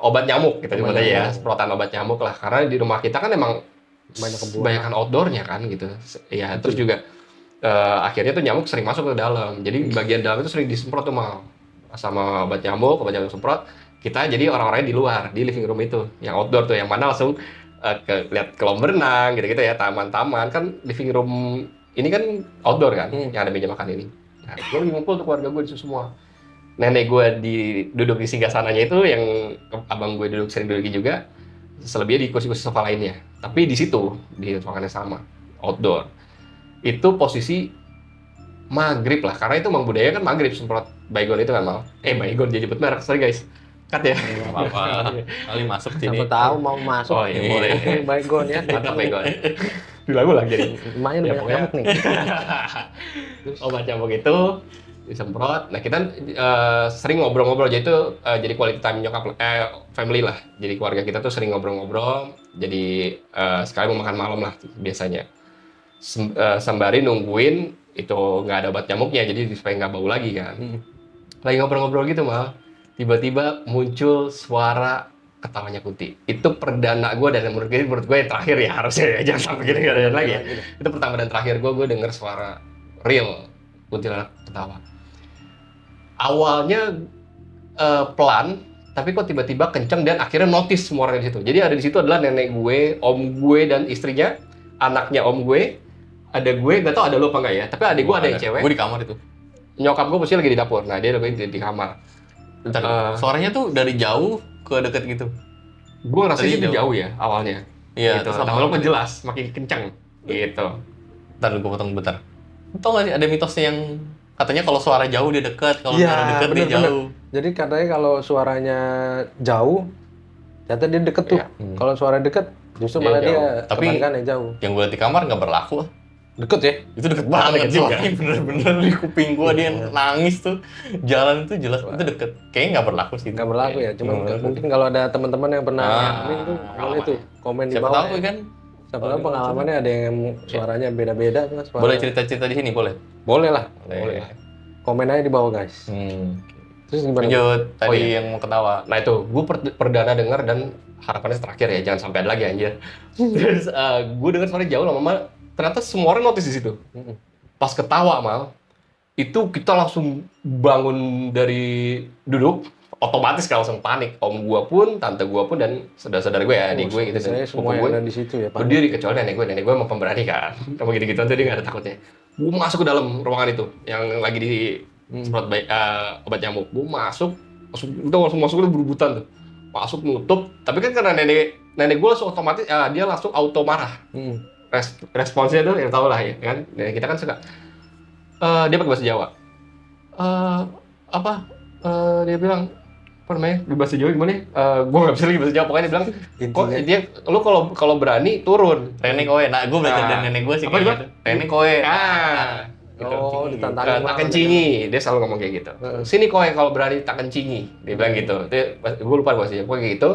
obat nyamuk, kita sebut aja ya, semprotan obat nyamuk lah. Karena di rumah kita kan emang kebanyakan outdoornya kan gitu. Ya terus juga akhirnya tuh nyamuk sering masuk ke dalam. Jadi bagian dalam itu sering disemprot tuh sama obat nyamuk semprot. Kita jadi orang-orangnya di luar, di living room itu, yang outdoor tuh, yang mana langsung lihat kolam berenang gitu-gitu ya, taman-taman kan living room ini kan outdoor kan, yang ada meja makan ini. Nah, gue lagi ngumpul tuh keluarga gue di situ semua. Nenek gue duduk di singgasananya itu, yang abang gue sering duduk juga, selebihnya di kursi-kursi sofa lainnya. Tapi di situ, di ruangannya sama, outdoor. Itu posisi maghrib lah, karena itu emang budaya kan maghrib, semprot baygon itu kan mal. Baygon jadi jemput merek, sorry guys. Cut ya. Gak apa-apa. Kali masuk sini. Siapa tahu mau masuk. Oh iya, boleh. Baygon ya. Mantap baygon. Diulang-ulang jadi. Emaknya udah banyak nyamuk nih. Obat nyamuk itu disemprot. Nah kita sering ngobrol-ngobrol, jadi itu jadi quality time nyokap family lah. Jadi keluarga kita tuh sering ngobrol-ngobrol. Jadi sekali mau makan malam lah biasanya. Sembari nungguin itu nggak ada obat nyamuknya, jadi supaya nggak bau lagi kan. Lagi ngobrol-ngobrol gitu mal, tiba-tiba muncul suara ketawanya Kunti. Itu perdana gue, dan menurut gue yang terakhir ya harusnya ya, jangan sampai gini nggak ada lagi ya. Itu pertama dan terakhir gue denger suara real kuntilanak ketawa. Awalnya pelan, tapi kok tiba-tiba kenceng dan akhirnya notice semua orang di situ. Jadi ada di situ adalah nenek gue, om gue dan istrinya, anaknya om gue, ada gue, nggak tahu ada lo apa nggak ya. Tapi adik gue ada yang cewek. Gue di kamar itu. Nyokap gue pasti lagi di dapur. Nah dia lagi di kamar. Bentar, Eh. suaranya tuh dari jauh ke deket gitu. Gue ngerasa Tadi itu jauh. jauh ya awalnya. Iya, Gitu. terus Lama-lama jelas, makin kenceng. Gitu. Bentar, gue potong bentar. Tau gak sih ada mitosnya yang katanya kalau suara jauh dia dekat, kalau Iya, suara dekat dia bener-bener. jauh. Jadi katanya kalau suaranya jauh, ternyata dia deket tuh. Iya. Kalau suara deket, justru Dia malah jauh. dia Tapi- kebalikannya jauh. Yang gue liat di kamar nggak berlaku. Deket ya? Itu deket banget deket juga. suaranya, bener-bener di kuping gue dia nangis tuh. Jalan itu jelas itu deket. Kayaknya nggak berlaku sih. Nggak berlaku ya. Cuma Nggak berlaku. mungkin kalau ada teman-teman yang pernah Ah, ngalamin tuh, boleh tuh komen di Siapa bawah. tahu ya. kan. Siapa tahu pengalamannya ada yang suaranya beda-beda tuh. Suara. Boleh cerita-cerita di sini, boleh? Boleh lah. Boleh. Boleh. Komen aja di bawah guys. Terus gimana? Lanjut, tadi Oh, iya. yang mau ketawa. Nah itu, gue perdana denger dan harapannya terakhir ya, jangan sampai ada lagi anjir. Terus gue denger suara jauh lama-lama, ternyata semua orang notice di situ. Mm-mm. Pas ketawa mal, itu kita langsung bangun dari duduk, otomatis kan langsung panik. Om gue pun, tante gue pun, dan saudara-saudara gue ya, adik gue gitu. Saya dan semua sepupu yang ada di situ ya, Pak. berdiri kecuali nenek gue emang pemberani kan. Kalau gitu-gitu dia nggak ada takutnya. Gue masuk ke dalam ruangan itu yang lagi di semprot obat nyamuk. Gue masuk itu langsung masuk itu berebutan tuh. Masuk nutup, tapi kan karena nenek gue langsung otomatis dia langsung auto marah. Hmm. Responsnya tuh ya tau lah ya kan. Nenek kita kan suka dia pakai bahasa Jawa. Dia bilang apa namanya di bahasa Jawa gimana? Gue nggak bisa lagi bahasa Jawa pokoknya dia bilang kok Intinya- dia lu kalau berani turun. Rene kowe, nah gue belajar dari nenek gue sih Apa kayak dia? gitu. Rene kowe. Gitu. Oh, ditantangin tak banget. kencingi, dia selalu ngomong kayak gitu. Heeh. Sini kowe kalau berani tak kencingi, dia bilang gitu. Gue lupa bahasanya, pokoknya kayak gitu.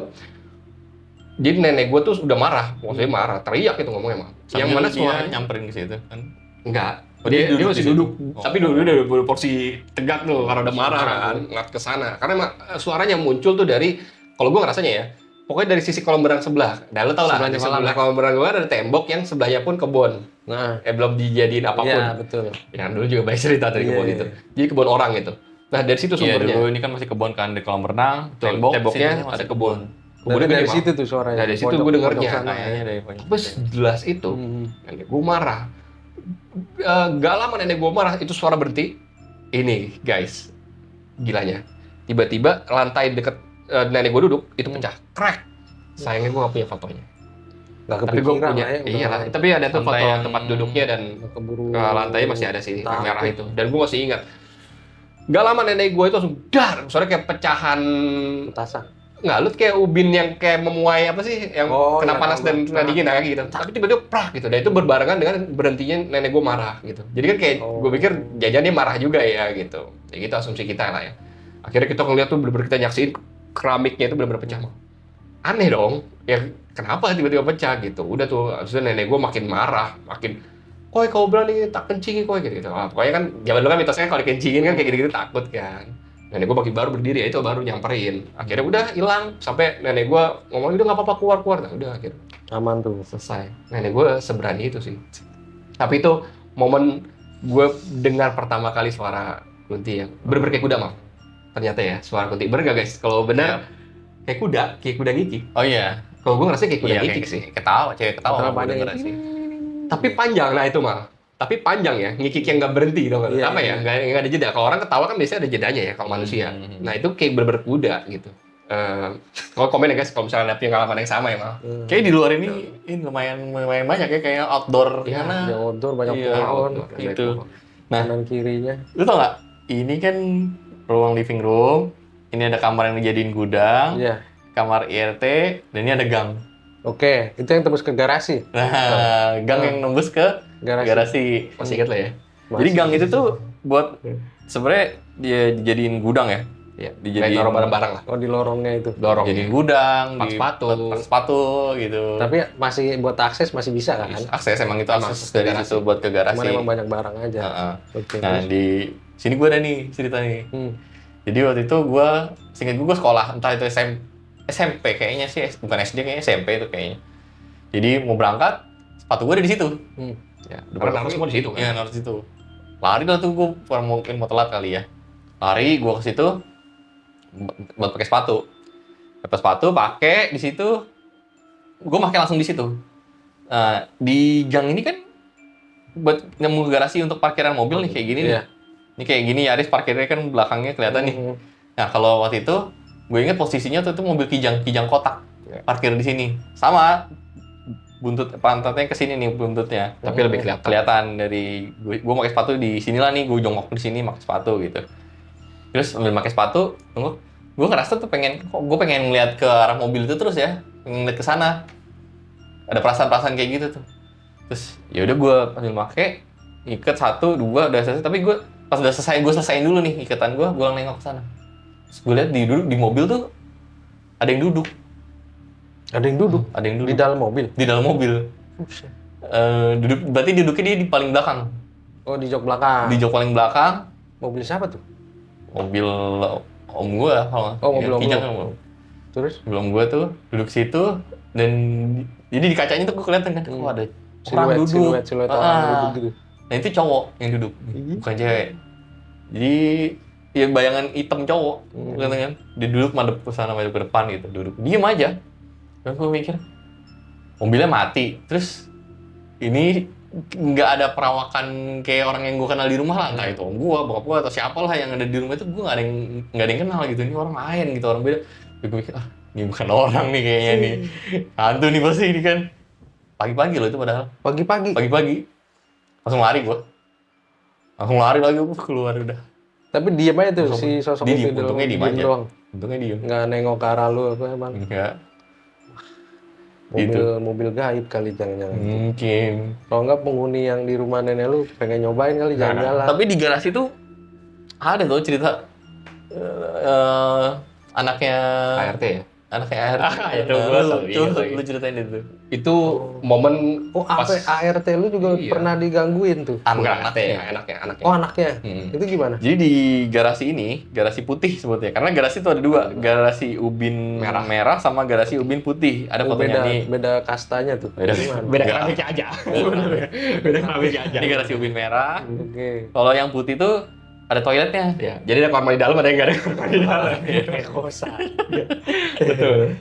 Jadi nenek gue tuh udah marah, maksudnya marah, teriak itu ngomongnya mah. Yang mana dia suaranya? nyamperin ke situ kan. Enggak. Oh, dia Dia duduk masih di situ? duduk, Oh. tapi dulu udah porsi tegak tuh karena udah marah kan, ngat ke sana. Karena emang suaranya muncul tuh dari, kalau gue ngerasanya ya, pokoknya dari sisi kolam renang sebelah. Nah, lo tau lah, Sebelahnya di sebelah kolam renang gue ada tembok yang sebelahnya pun kebun. Nah, Belum dijadiin apapun. iya betul. Ya dulu juga banyak cerita dari Iya, kebun iya. itu. Jadi kebun orang itu. Nah dari situ Iya sumbernya. dulu ini kan masih kebun kan di kolam renang, Betul, tembok, temboknya sininya masih ada kebun. Dari, Kebunnya dari gede, situ Mal. tuh suaranya. Dari situ Pojok- gue dengernya. pojok sana. Kayaknya dari pojok. Tapi sejelas itu, Hmm. nenek gue marah. Gak lama nenek gue marah, itu suara berhenti. Ini guys, gilanya. Tiba-tiba lantai deket nenek gue duduk, itu pecah. Crack. Sayangnya gue gak punya fotonya. Nggak Tapi gue kepikiran punya, lah ya. udah iyalah. Tapi ada tuh Lantai foto yang- tempat duduknya dan keburu lantainya masih ada sih, takut. merah itu. Dan gue masih ingat. Gak lama nenek gue itu langsung dar, suara kayak pecahan, petasan. nggak, lu kayak ubin yang kayak memuai apa sih, yang Oh, kena iya, panas tahu, dan tahu. kena dingin kayak gitu. Tapi tiba-tiba prak gitu. Dan itu berbarengan dengan berhentinya nenek gue marah gitu. Jadi kan kayak Oh. gue pikir jajan dia marah juga ya gitu. Ya gitu asumsi kita lah ya. Akhirnya kita ngeliat tuh bener-bener kita nyaksiin keramiknya itu bener-bener pecah. Aneh dong. Ya kenapa tiba-tiba pecah gitu. Udah tuh, abisnya nenek gue makin marah, makin koi kau berani tak kencingin koi gitu. Nah, pokoknya kan zaman dulu kan mitosnya kalau dikencingin kan kayak gitu-gitu takut kan. Nenek gue makin baru berdiri, ya itu baru nyamperin. Akhirnya udah hilang sampai nenek gue ngomong udah nggak apa-apa keluar. Nah, udah akhirnya Aman tuh. selesai. Nenek gue seberani itu sih. Tapi itu momen gue dengar pertama kali suara kunti yang bener-bener kayak kuda, Mal. Ternyata ya suara kunti. Bener gak guys? Kalau benar kayak kuda ngikik. Oh iya. Kalau gue ngerasa kayak kuda Iya, ngikik kayak sih. ketawa, cewek ketawa. Ketawa gua panjang denger itu. sih. Tapi panjang, nah itu Mal. Tapi panjang ya, ngikik yang nggak berhenti dong. Iya, Apa iya. ya? Nggak ada jeda. Kalau orang ketawa kan biasanya ada jedanya ya kalau manusia. Nah itu kayak bener-bener kuda gitu. Kalau komen ya guys, kalau misalnya ada pengalaman yang sama ya Mal. Kayak di luar ini lumayan banyak ya kayak outdoor Iya, mana. Di outdoor banyak Iya, pohon. Itu. Nah, Kanan kirinya. lu tau nggak? Ini kan ruang living room. Ini ada kamar yang dijadiin gudang, Iya. kamar IRT, dan ini ada gang. Oke, itu yang tembus ke garasi. Nah, gang yang nembus ke garasi. Masih ingat lah ya. Jadi gang itu tuh buat sebenarnya dia dijadiin gudang ya. Iya, Dijadiin naruh barang-barang lah. Oh, di lorongnya itu. Dorong. Jadiin gudang, Tempat di sepatu. tempat sepatu gitu. Tapi masih buat akses masih bisa kan? Akses emang itu Emang akses ke dari garasi. situ buat ke Cuman garasi. emang banyak barang aja. Heeh. Oke. Nah, terus. di sini gue ada nih cerita nih. Jadi waktu itu gue, seinget gue sekolah, entah itu SMP kayaknya sih, bukan SD kayaknya SMP itu kayaknya. Jadi mau berangkat, sepatu gue ada di situ. Ya, karena naruh semua di situ kan. Iya, naruh di situ. Lari lah tuh gue, mungkin mau telat kali ya. Lari, gue ke situ, buat pakai sepatu. Dapat sepatu, pakai di situ, gue pakai langsung di situ. Di gang ini kan buat nemu garasi untuk parkiran mobil nih kayak gini nih. Iya. Ini kayak gini Yaris parkirnya kan belakangnya kelihatan nih. Nah kalau waktu itu gue inget posisinya tuh mobil kijang kotak parkir di sini. Sama buntut pantatnya ke sini nih buntutnya. Tapi lebih Kelihatan dari gue pakai sepatu di sinilah nih, gue jongkok di sini pakai sepatu gitu. Terus sambil pakai sepatu, gue ngerasa tuh gue pengen ngeliat ke arah mobil itu terus ya, pengen ngeliat ke sana. Ada perasaan-perasaan kayak gitu tuh. Terus ya udah gue sambil pakai ikat 1, 2 udah selesai, tapi gue pas udah selesai gue selesaiin dulu nih ikatan gue nengok ke sana. Terus gue lihat di mobil tuh ada yang duduk. Ada yang duduk? Ada yang duduk. Di dalam mobil? Di dalam mobil. Berarti duduknya dia di paling belakang. Oh, di jok belakang. Di jok paling belakang. Mobil siapa tuh? Mobil om gue kalau mobil om kijang lu. kan. Terus? Belum gue tuh duduk situ dan jadi di kacanya tuh gue kelihatan kan ada orang duduk. Siluet orang duduk gitu. Nah itu cowok yang duduk, bukan cewek. Jadi ya bayangan hitam cowok, kan? Dia duduk madep ke sana, madep ke depan gitu, duduk diem aja. Dan gue mikir mobilnya mati, terus ini nggak ada perawakan kayak orang yang gue kenal di rumah lah, entah itu om gue, bokap gue atau siapalah yang ada di rumah itu, gue nggak ada yang kenal gitu. Ini orang lain gitu, orang beda. Gue mikir ini bukan orang nih kayaknya nih, hantu nih pasti ini kan. Pagi-pagi loh itu padahal. Pagi-pagi. Langsung lari gue. Langsung lari lagi gue keluar udah. Tapi diem aja tuh si sosok dia itu. untungnya diem aja. Doang. Untungnya diem. Nggak nengok ke arah lu apa emang. Enggak. Mobil gaib kali jangan-jangan. Mungkin. Kalau nggak penghuni yang di rumah nenek lu pengen nyobain kali jalan-jalan. Tapi di garasi tuh ada tuh cerita anaknya ART ya? Anaknya ART. Itu gua tahu, Lu ceritain itu. Itu momen Oh, ART lu juga pernah digangguin tuh. bukan Anaknya. anaknya. Oh, anaknya. Hmm. Itu gimana? Jadi di garasi ini, garasi putih sebutnya. Karena garasi itu ada 2, garasi ubin merah sama garasi ubin putih. Ada fotonya nih. Beda kastanya tuh. Gimana? Beda keramiknya aja. Beda keramiknya aja. Ini garasi ubin merah. Oke. Kalau yang putih tuh ada toiletnya. Ya, jadi ada kamar mandi dalam, ada yang nggak ada kamar mandi dalam. Kayak kosan. Betul.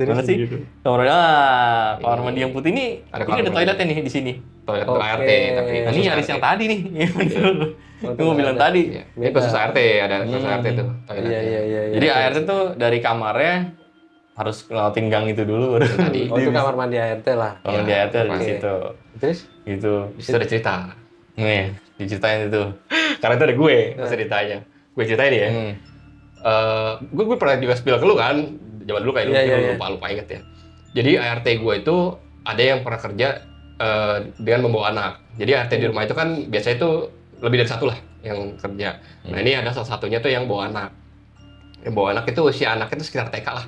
Mana sih? Kamar mandi yang putih ini Ada ini kamar ada mandi. toiletnya nih di sini. Toilet Oke. ART tapi Nah, ini Yaris yang tadi nih. Itu mau bilang tadi. Iya. Ini khusus ART, ada khusus ART tuh toiletnya. Iya. Jadi ART tuh dari kamarnya harus ngelewatin gang itu dulu. Tadi. Oh, itu kamar mandi ART lah. Kalau di ART ada di Oke. situ. Terus? Gitu. Itu ada cerita. Nih, diceritain itu. Karena itu ada gue ceritanya. Gue ceritain ya. Gue pernah juga spill ke lu kan, zaman dulu kayak lu Iya. lupa inget ya. Jadi ART gue itu ada yang pernah kerja dengan membawa anak. Jadi ART di rumah itu kan biasanya itu lebih dari satu lah yang kerja. Nah ini ada salah satunya tuh yang bawa anak. Yang bawa anak itu usia anaknya itu sekitar TK lah.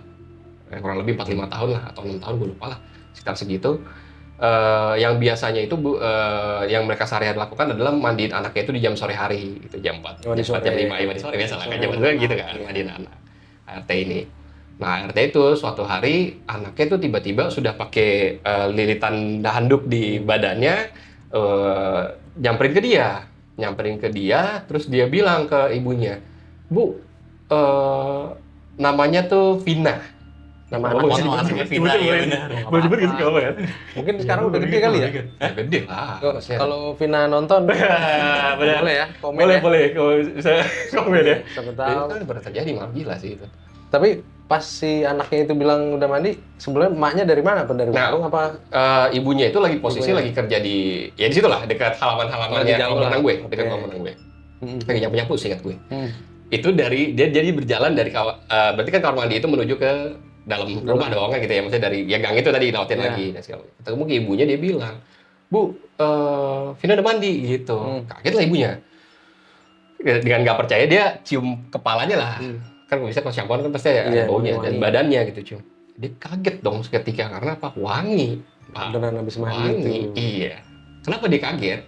Kurang lebih 4-5 tahun lah atau 6 tahun gue lupa lah. Sekitar segitu. Yang biasanya itu yang mereka sehari-hari lakukan adalah mandiin anaknya itu di jam sore hari, gitu, jam 4, Oh, di jam 4, jam sore. 5, di sore biasa lah kan, jam 4 gitu kan, mandiin anak ART ini. Nah ART itu suatu hari anaknya itu tiba-tiba sudah pakai lilitan handuk di badannya, nyamperin ke dia, terus dia bilang ke ibunya, "Bu, namanya tuh Vina." Nama Oh, anaknya. Anaknya Vina, iya benar. Boleh disebut nggak sih kamu kan? Mungkin sekarang udah gede kali ya? Gede lah. Kalau Vina nonton, Benar. boleh ya? Komen ya? Boleh. Kalau bisa komen ya. Siapa Itu tahu. kan pernah terjadi, malah gila sih itu. Tapi pas si anaknya itu bilang udah mandi, sebelumnya emaknya dari mana? Apa dari Nah, warung apa? Ibunya itu lagi posisi Ibunya. lagi kerja di situ lah, dekat halaman-halamannya Lagi jauh kolam renang lah. gue, Oke. dekat kolam renang gue. Hmm. Lagi nyapu-nyapu seingat gue. Hmm. Itu dia jadi berjalan dari berarti kan kamar mandi itu menuju ke dalam rumah dong kan gitu ya, maksudnya dari ya gang itu tadi lewatin Iya. lagi dan segala macam. Ketemu ke ibunya, dia bilang, "Bu, Vina udah mandi," gitu. Kaget lah ibunya. Dengan nggak percaya dia cium kepalanya lah. Kan kalau bisa kalau shampoo kan pasti ada Iya, baunya wangi. dan badannya gitu cium. Dia kaget dong seketika karena apa? Wangi. Pak. Beneran habis mandi Wangi. tuh. Iya. Kenapa dia kaget?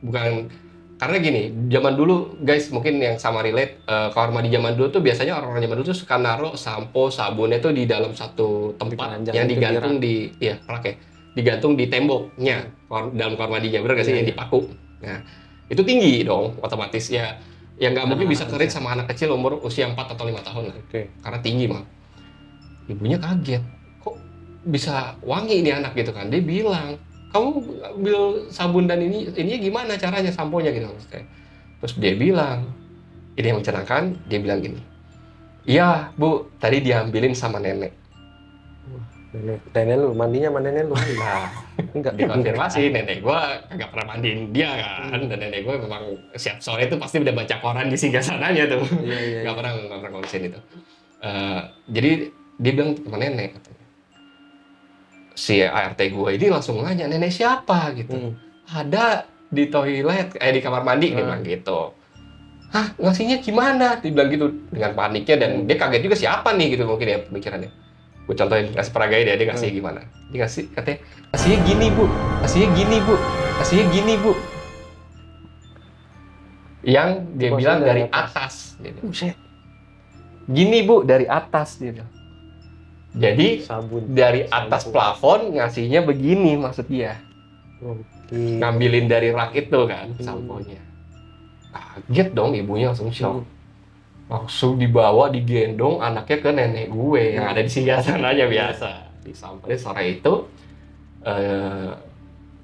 Bukan karena gini, zaman dulu guys mungkin yang sama relate, kamar mandi zaman dulu tuh biasanya orang-orang zaman dulu tuh suka naruh sampo, sabunnya tuh di dalam satu tempat Keranjang yang itu digantung rak ya, digantung di temboknya dalam kamar mandinya, bener gak sih, Iya, yang dipaku. Nah itu tinggi dong otomatis ya Ya nggak mungkin bisa kerit sama anak kecil umur usia 4 atau 5 tahun lah. Oke. Karena tinggi mah. Ibunya kaget. Kok bisa wangi ini anak gitu kan. Dia bilang, kamu ambil sabun dan ininya gimana caranya samponya gitu. Terus dia bilang, ini yang mencerahkan, dia bilang gini. Iya Bu, tadi diambilin sama nenek. Nenek lu, mandinya sama nenek lu. Nah, Enggak. dikonfirmasi nenek gua kagak pernah mandiin dia kan, dan nenek gua memang siap sore itu pasti udah baca koran di singgasananya tuh. Iya. Nggak pernah konsen itu. Jadi dia bilang sama nenek katanya. Si ART gua ini langsung nanya, nenek siapa gitu. Ada di toilet, di kamar mandi dia bilang gitu. Hah, ngasihnya gimana? Dia bilang gitu dengan paniknya, dan dia kaget juga siapa nih gitu mungkin ya pemikirannya. Gue contohin, kasih peragai dia kasih gimana? Dia kasih, katanya, kasihnya gini Bu, kasihnya gini Bu, kasihnya gini Bu. Yang dia Maksudnya bilang dari dari atas. Buset. Gini Bu, dari atas dia bilang. Jadi Sabun. dari atas plafon ngasihnya begini maksud dia. Oke. Ngambilin dari rak itu kan samponya. Kaget dong ibunya langsung shock. Langsung dibawa, digendong anaknya ke nenek gue yang ada di singgasananya biasa. Disamperin sore itu,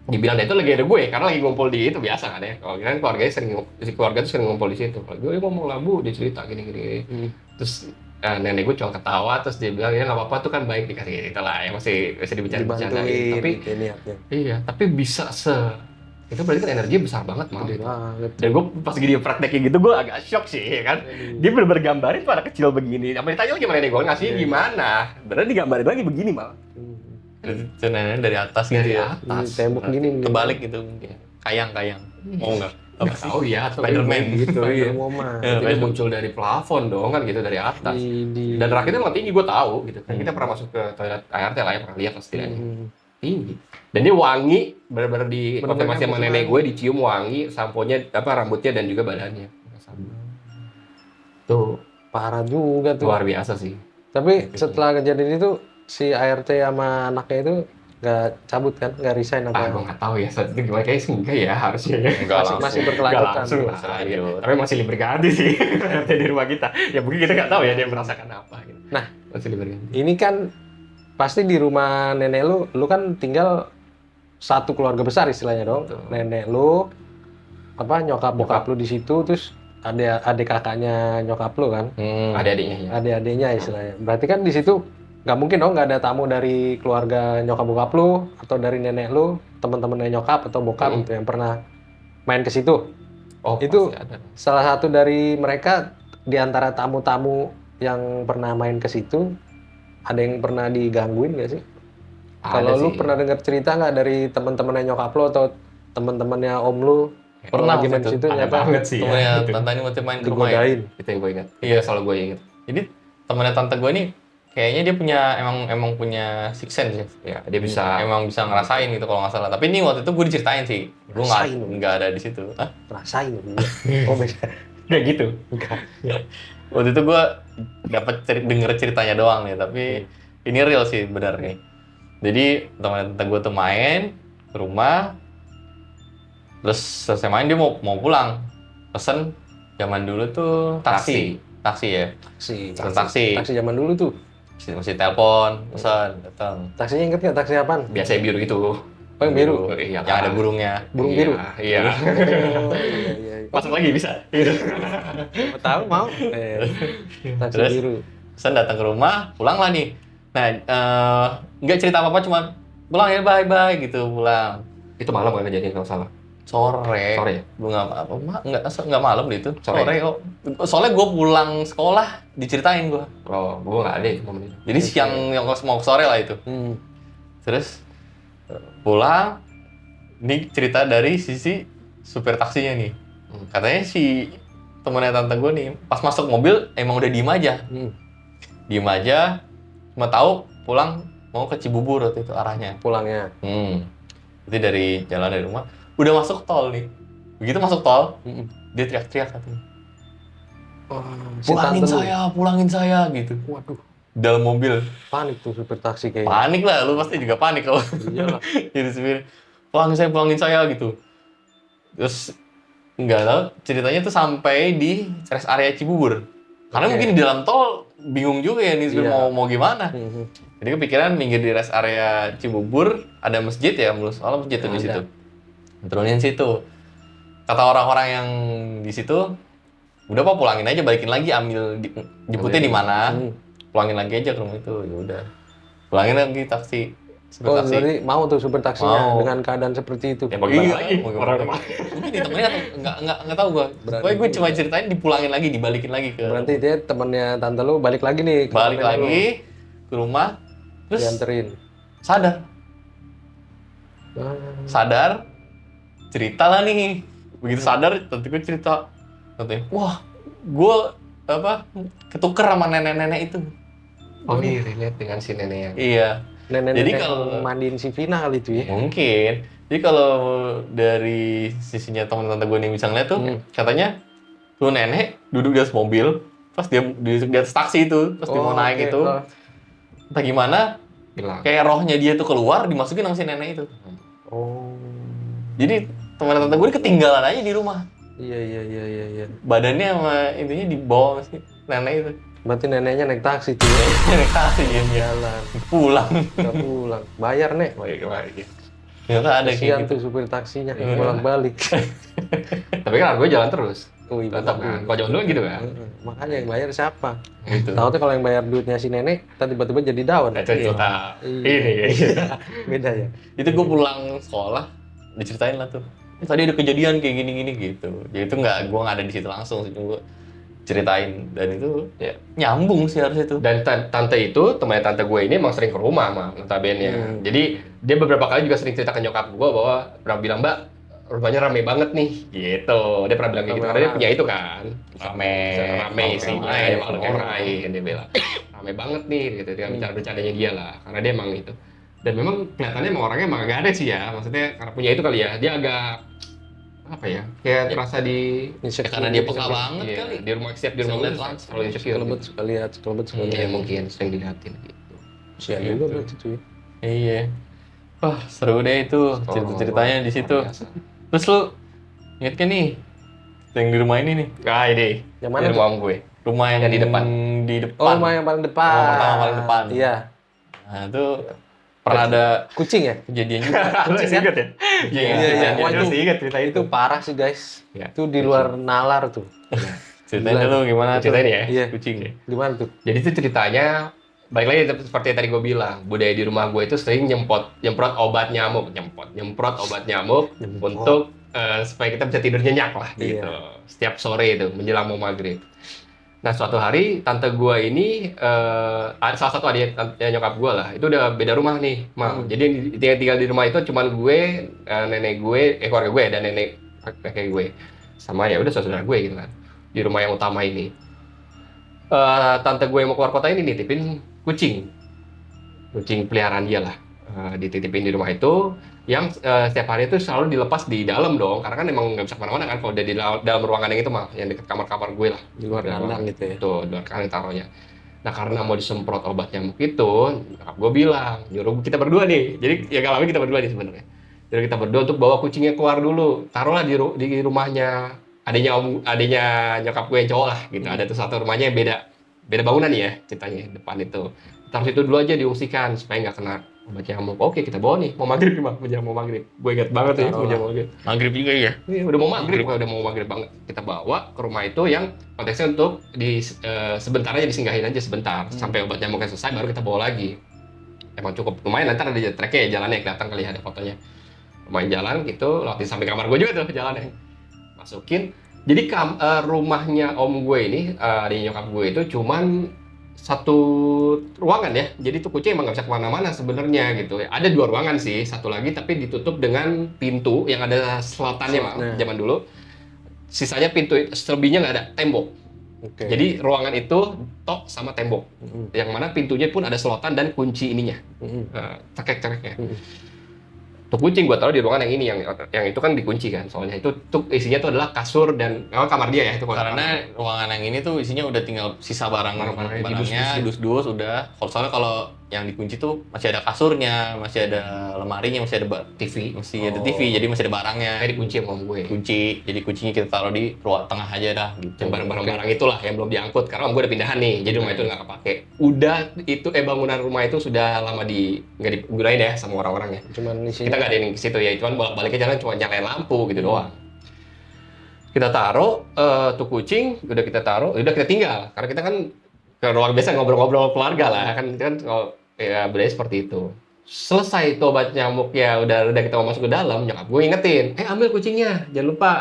dibilang dia itu lagi ada gue karena lagi ngumpul di itu biasa kan ya. Kalau kan keluarga tuh sering ngumpul di situ. Kalau gue ngomong lah Bu, dia cerita gini. Terus nenek gue cuma ketawa, terus dia bilang ya nggak apa-apa tuh kan baik, dikasih gitu lah ya, masih dibicarain. Tapi iya, tapi bisa itu berarti kan energinya besar banget malah. Dan gue pas gini praktekin gitu gue agak shock sih ya kan. Dia bener-bener gambarin tuh anak kecil begini. Apa ditanya lagi sama nenek gue ngasihnya gimana? Bener digambarin lagi begini malah. Itu nenek dari atas gitu Dari ya. atas. Tembok gini. Kebalik gitu. Kayang. Mau nggak? Nggak tahu ya. Spiderman Gitu iya. Jadi muncul dari plafon dong kan gitu, dari atas. Dan rakitnya emang tinggi gue tahu gitu. Kan kita pernah masuk ke toilet ART lah ya, pernah lihat pasti tinggi. Dan dia wangi, benar-benar di konfirmasi sama nenek gue, dicium wangi, samponya rambutnya dan juga badannya. Tuh Parah juga tuh. luar biasa sih. Tapi setelah kejadian itu si ART sama anaknya itu nggak cabut kan, nggak resign apa? Gue nggak tahu ya saat itu gimana, kayaknya enggak ya harusnya ya. Masih berkelanjutan. Langsung lah. Tapi masih berganti sih di rumah kita. Ya mungkin kita nggak tahu ya dia merasakan apa. Gitu. Nah, masih berganti. Ini kan pasti di rumah nenek lu kan tinggal satu keluarga besar istilahnya dong. Betul. Nenek lu, nyokap bokap lu di situ, terus ada adik kakaknya nyokap lu kan? Adik-adiknya ya. Adik-adiknya istilahnya. Berarti kan di situ nggak mungkin dong nggak ada tamu dari keluarga nyokap bokap lu atau dari nenek lu, teman-temannya nyokap atau bokap gitu yang pernah main ke situ. Oh, itu ada. Salah satu dari mereka di antara tamu-tamu yang pernah main ke situ, ada yang pernah digangguin nggak sih? Kalau lu pernah dengar cerita nggak dari teman-temannya nyokap lu atau teman-temannya om lu Pernah lagi main waktu di situ Ada banget sih temennya ya. tante ini waktu main ke rumah ya. digodain. Itu yang gue ingat. Iya. Selalu gue ingat. Jadi temennya tante gue ini kayaknya dia punya emang punya six sense ya. Ya, dia bisa Emang bisa ngerasain gitu kalau nggak salah. Tapi ini waktu itu gue diceritain sih. Gue Ngerasain. nggak ada di situ. Hah? Rasain dia. Oh beda. kayak gitu. Waktu itu gue dapat denger ceritanya doang nih. Tapi ini real sih benar nih. Jadi teman tante gue tuh main ke rumah. Terus selesai main dia mau pulang. Pesen zaman dulu tuh taksi ya. Taksi zaman dulu tuh. Masih telepon, pesan, datang. Taksinya inget nggak taksi apaan? Biasanya biru itu. Oh, yang biru. Iya, Yang ada burungnya. Burung biru. Iya. Oh, iya. Masuk lagi bisa. Gitu. Mau tahu mau? Taksi Terus? biru. Pesan datang ke rumah, pulang lah nih. Nah, nggak cerita apa-apa, cuman pulang ya, bye-bye gitu, pulang. Itu malam kan kejadian kalau salah. Sore ya? Gue nggak malam deh itu. Sore kok. Soalnya gue pulang sekolah, diceritain gue. Oh, gue nggak ada itu momen itu. Jadi siang yang mau ke sore lah itu. Terus pulang, ini cerita dari sisi supir taksinya nih. Katanya si temennya tante gue nih, pas masuk mobil emang udah diem aja. Diem aja, cuma tahu pulang mau ke Cibubur waktu itu arahnya. Pulangnya. Jadi dari jalan dari rumah, udah masuk tol nih. Begitu masuk tol, dia teriak-teriak katanya. Pulangin saya gitu. Waduh, Dalam mobil. panik tuh supir taksi kayaknya. Panik lah, lu pasti juga panik kalau Iyalah. jadi supir. Pulangin saya gitu. Terus nggak tahu ceritanya tuh sampai di rest area Cibubur. Karena Oke. mungkin di dalam tol bingung juga ya nih Iya. mau gimana. Jadi kepikiran minggir di rest area Cibubur, ada masjid ya, soalnya masjid tuh di Ada. situ. Turunin situ. Kata orang-orang yang di situ, udah Pak pulangin aja, balikin lagi, jemputnya di mana, pulangin lagi aja ke rumah itu, ya udah. Pulangin lagi taksi, supir Oh, taksi. berarti mau tuh supir taksinya Mau. dengan keadaan seperti itu. Ya bagaimana Iya, lagi? mau Orang gimana? rumah. Mungkin ditemenin atau nggak tahu gua. Berani Pokoknya gue juga. cuma ceritain dipulangin lagi, dibalikin lagi ke Berarti dia temennya tante lu balik lagi nih ke balik nenek lu. lagi ke rumah, terus Dianterin. sadar, Ah, sadar, cerita lah nih. Begitu sadar, tante gue cerita, tante, wah, gue ketuker sama nenek-nenek itu. Oh ini relate dengan si nenek yang Iya, nenek-nenek Jadi yang kalau- mandiin si Vina kali itu ya. mungkin. Jadi kalau dari sisinya teman tante gue nih bisa ngeliat tuh, katanya tuh nenek duduk di atas mobil, pas dia duduk di atas taksi itu, pas dia mau naik oke. itu, Oh. entah gimana, bilang. kayak rohnya dia tuh keluar, dimasukin sama si nenek itu. Oh. Jadi teman tante gue ketinggalan aja di rumah. Iya. Badannya sama intinya dibawa si nenek itu. Berarti neneknya naik taksi tuh ya. Naik taksi dia Jalan. pulang. Nggak pulang. Bayar, Nek. Baik. Ternyata ada kayak Kasihan gitu. tuh supir taksinya. Iya. Bolak-balik. Tapi kan harga jalan terus. Oh, iya, Tetap kan. Kalau zaman dulu gitu kan. Makanya yang bayar siapa? Gitu. Tahu tuh kalau yang bayar duitnya si nenek, tiba-tiba jadi down. Itu cerita. Iya. Ini. Beda ya. Itu gue pulang sekolah, diceritain lah tuh. Tadi ada kejadian kayak gini-gini gitu. Jadi itu gue nggak ada di situ langsung sih, gue ceritain dan itu Ya. nyambung sih harusnya tuh. Dan tante itu, temannya tante gue ini emang sering ke rumah mah notabene. Jadi dia beberapa kali juga sering cerita ke nyokap gue bahwa pernah bilang, "Mbak, rumahnya rame banget nih." Gitu. Dia pernah bilang kayak gitu karena dia punya itu kan. Rame. Rame sih. Rame. Ada makhluk yang lain dia bilang. Rame banget nih gitu. Dia bicara bercandanya dia lah. Karena dia emang itu. Dan memang kelihatannya emang orangnya emang agak ada sih ya. Maksudnya karena punya itu kali ya. Dia agak apa ya? Kayak terasa di Ya, karena dia peka banget iya, kali. di rumah setiap di Bisa rumah lihat gue langsung. kalau insecure. Kelebet suka lihat, kelebet suka Iya lihat. mungkin sering dilihatin gitu. Sian juga berarti tuh ya. Iya. Wah seru deh itu cerita-ceritanya di situ. Luar biasa. Terus lu inget kan nih yang di rumah ini nih, Ah ini. Yang mana Di tuh? rumah om gue. rumah yang di depan. Di depan. Oh, rumah yang paling depan. Rumah pertama paling depan. Iya. Nah itu pernah ada Kucing ya? kejadian juga. Lu masih inget ya? Iya, iya. Wah, Masih inget cerita Itu parah sih, guys. Ya. Itu di luar nalar tuh. Ceritain Gila. dulu gimana tuh. Ceritain ya. Iya. Kucing. Gimana tuh? Jadi itu ceritanya balik lagi seperti yang tadi gue bilang, budaya di rumah gue itu sering nyemprot obat nyamuk, nyemprot obat nyamuk Nyemprot. untuk supaya kita bisa tidur nyenyak lah gitu. Iya. Setiap sore itu menjelang mau maghrib. Nah suatu hari tante gue ini salah satu adik nyokap gue lah, itu udah beda rumah nih, Jadi tinggal di rumah itu cuman gue, nenek gue, keluarga gue dan nenek kakek gue, sama ya udah saudara gue gitu kan di rumah yang utama ini. Tante gue yang mau keluar kota ini nitipin kucing peliharaan dia lah, dititipin di rumah itu yang setiap hari itu selalu dilepas di dalam dong, karena kan emang nggak bisa kemana-mana kan kalau udah di dalam ruangan yang itu mah, yang dekat kamar-kamar gue lah, Di luar kandang gitu ya. tuh di luar kandang taruhnya. Nah karena mau disemprot obat nyamuk itu, nyokap gue bilang nyuruh kita berdua nih, jadi ya kalau kita berdua nih sebenarnya, jadi kita berdua untuk bawa kucingnya keluar dulu, taruhlah di rumahnya adanya nyokap gue yang cowok lah gitu. Ada tuh satu rumahnya yang beda bangunan ya ceritanya depan itu. Taruh situ dulu aja diungsikan supaya nggak kena obat nyamuk. Oke kita bawa nih, mau maghrib nih menjelang mau maghrib. Gue ingat banget ya menjelang mau maghrib. Maghrib juga ya. Iya, udah mau maghrib, pokoknya udah mau maghrib banget. Kita bawa ke rumah itu yang konteksnya untuk sebentar aja disinggahin aja sebentar sampai obat nyamuknya selesai baru kita bawa lagi. Emang cukup lumayan, nanti ada tracknya ya jalannya kelihatan kali ada fotonya. Lumayan jalan gitu, lewatin sampai kamar gue juga tuh jalannya. Masukin. Jadi rumahnya om gue ini, adik nyokap gue itu cuman satu ruangan ya. Jadi tuh kucing emang nggak bisa kemana-mana sebenarnya gitu. Ada dua ruangan sih, satu lagi tapi ditutup dengan pintu yang ada selotannya zaman dulu. Sisanya pintu, selebihnya nggak ada, tembok. Oke. Jadi ruangan itu tok sama tembok. Yang mana pintunya pun ada selotan dan kunci ininya, cekek-cekeknya. Tuh kucing gue taruh di ruangan yang ini, yang itu kan dikunci kan, soalnya itu tuh isinya tuh adalah kasur dan kamar dia ya itu. Karena ruangan yang ini tuh isinya udah tinggal sisa Barang-barangnya, barangnya, dus-dus udah. Soalnya kalau yang dikunci tuh masih ada kasurnya, masih ada lemarinya, masih ada TV. masih ada TV, jadi masih ada barangnya. Kayak dikunci sama om gue. Kunci, jadi kuncinya kita taruh di ruang tengah aja dah gitu. Yang barang-barang itulah yang belum diangkut karena om gue udah pindahan nih, jadi rumah itu nggak kepake. Udah itu bangunan rumah itu sudah lama nggak digunain ya sama orang-orang ya. Cuman isinya Kita nggak ada yang ke situ ya, cuman bolak-baliknya jalan cuma nyalain lampu gitu doang. Kita taruh tuh kucing, udah kita taruh, udah kita tinggal karena kita kan ke ruang biasa ngobrol-ngobrol keluarga lah kan kalau ya budaya seperti itu. Selesai tuh obat nyamuk ya udah kita mau masuk ke dalam, nyokap gue ingetin, ambil kucingnya, jangan lupa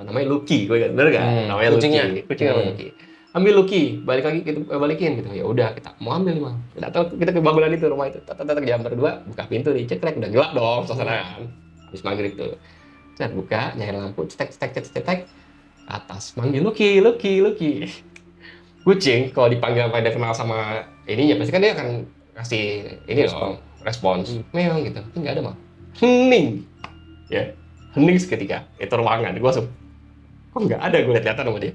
namanya Lucky, gue ingat bener gak? Namanya kucingnya? Kucing namanya Lucky. Ambil Lucky, balik lagi kita balikin gitu. Ya udah kita mau ambil mah. Udah tahu kita ke bangunan itu rumah itu. Jam berdua buka pintu nih, cekrek udah gelap dong suasana. Habis maghrib tuh. Saya buka, nyalain lampu, cetek atas manggil Lucky. Kucing kalau dipanggil pada kenal sama ininya pasti kan dia akan kasih ini dong respons meong gitu. Tapi nggak ada mah hening ya, hening seketika itu ruangan. Gue langsung kok nggak ada, gue lihat-lihatan sama dia,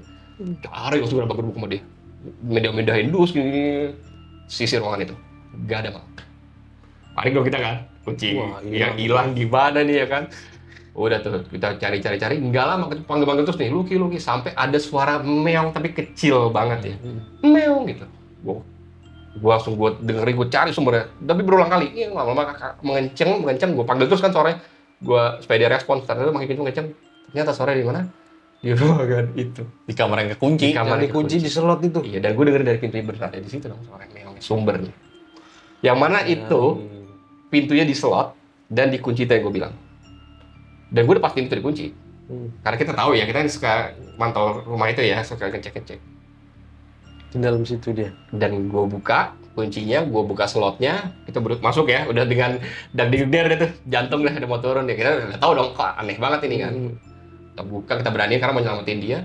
cari langsung udah bagus sama dia, medah-medahin dus gini sisi ruangan itu nggak ada mah. Paling kalau kita kan kucing yang hilang gimana nih ya kan. Udah tuh kita cari enggak lama panggil terus nih Lucky sampai ada suara meong tapi kecil banget ya. Meong gitu. Gua langsung dengerin, gue cari sumbernya. Tapi berulang kali. Iya, lama-lama mengenceng, gue panggil terus kan suaranya. Supaya dia respons, ternyata makin kenceng. Ternyata suaranya di mana? Di ruangan itu. Di kamar yang kekunci. Di kamar yang dikunci di slot itu. Iya, dan gue dengerin dari pintu bener ada di situ dong suara meong sumbernya. Yang mana itu pintunya di slot dan dikunci tadi gue bilang. Dan gue udah pastiin itu dikunci. Karena kita tahu ya, kita suka mantau rumah itu ya, suka ngecek-ngecek. Di dalam situ dia. Dan gue buka kuncinya, gue buka slotnya, kita masuk ya, udah dengan dag-digder tuh, jantung udah mau turun ya. Kita udah tahu dong, kok aneh banget ini kan. Kita buka, kita beraniin karena mau nyelamatin dia.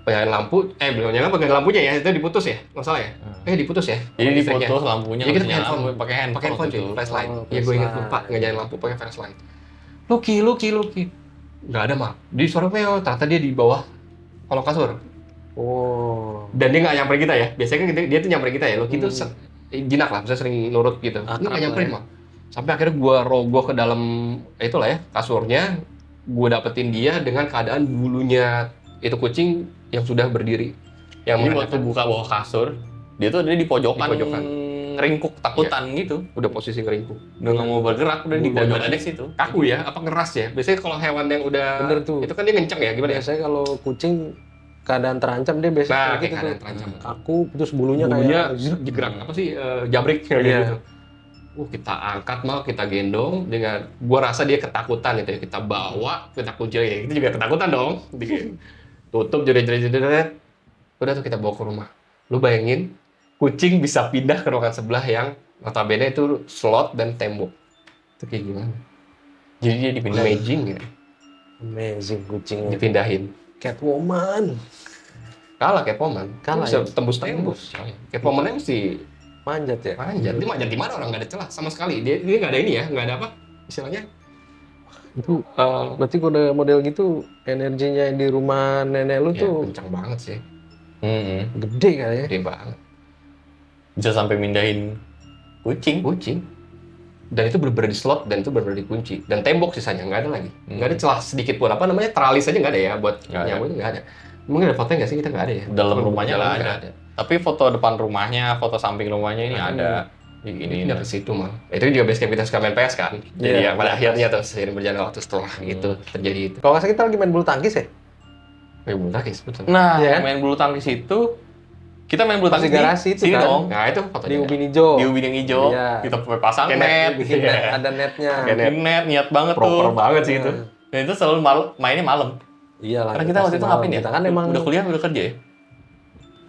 Nyalain lampu, belum nyalain lampunya ya, itu diputus ya, nggak salah ya? Diputus ya. Jadi diputus lampunya, jadi kita pakai handphone cuy, flashlight. Oh, Ya gue ingat lupa ngenyalain lampu pakai flashlight. Lucky. Nggak ada mah. Di suara meong, ternyata dia di bawah kolong kasur. Oh. Dan dia nggak nyamperin kita ya. Biasanya kan dia tuh nyamperin kita ya. Lucky tuh jinak lah, misalnya sering nurut gitu. Ini nggak nyamperin mah. Sampai akhirnya gue rogoh ke dalam itulah ya kasurnya. Gue dapetin dia dengan keadaan bulunya itu kucing yang sudah berdiri. Yang jadi waktu buka bawah kasur, dia tuh ada di pojokan. Ngeringkuk takutan gitu. Udah posisi ngeringkuk. Udah nggak mau bergerak, udah di pojokan situ. Kaku ya, apa ngeras ya? Biasanya kalau hewan yang udah bener tuh. Itu kan dia ngenceng ya, gimana biasanya kalau kucing keadaan terancam dia biasanya kayak gitu keadaan tuh. terancam. Kaku terus bulunya kayak jegerak apa sih? Jabrik kayak gitu. Kita angkat kita gendong dengan gua rasa dia ketakutan itu ya. Kita bawa, kita kunci ya. Itu juga ketakutan dong. Tutup jerit-jerit. Udah tuh kita bawa ke rumah. Lu bayangin kucing bisa pindah ke ruangan sebelah yang notabene itu slot dan tembok. Itu kayak gimana? Jadi dia dipindahin. Amazing ya. Amazing kucingnya. Dipindahin. Catwoman. Kalah Catwoman. Kalah bisa ya? tembus. Catwoman-nya mesti Manjat ya? manjat. Dia manjat di mana orang nggak ada celah sama sekali. Dia nggak ada ini ya, nggak ada apa istilahnya. Itu berarti kode model gitu energinya di rumah nenek lu Ya, tuh kencang banget sih. gede kali ya? Gede banget. Bisa sampai mindahin kucing. Dan itu bener-bener di slot dan itu bener-bener dikunci. Dan tembok sisanya nggak ada lagi. Nggak ada celah sedikit pun. Apa namanya, teralis aja nggak ada ya buat nyamuk itu nggak ada. Mungkin ada fotonya nggak sih? Kita nggak ada ya. Dalam rumahnya nggak nggak ada. Tapi foto depan rumahnya, foto samping rumahnya ini ada. Ini pindah ke situ mah. Itu juga base camp kita suka main PS kan. Jadi ya pada akhirnya tuh seiring berjalan waktu setelah itu terjadi itu. Kalau nggak salah kita lagi main bulu tangkis ya? Bulu tangkis betul. Nah, Iya kan? main bulu tangkis itu kita main bulu Pas di tangkis garasi itu sini kan? dong. Nah itu fotonya. Di ubin hijau. Di ubin yang hijau, Iya. kita pasang Kayak net, Bikin Iya. net, ada netnya. Kayak bikin net, niat banget Proper tuh. banget sih itu. Dan itu selalu mainnya malam. Iya lah. Karena kita waktu itu ngapain ya? Kita kan emang udah kuliah, udah kerja ya?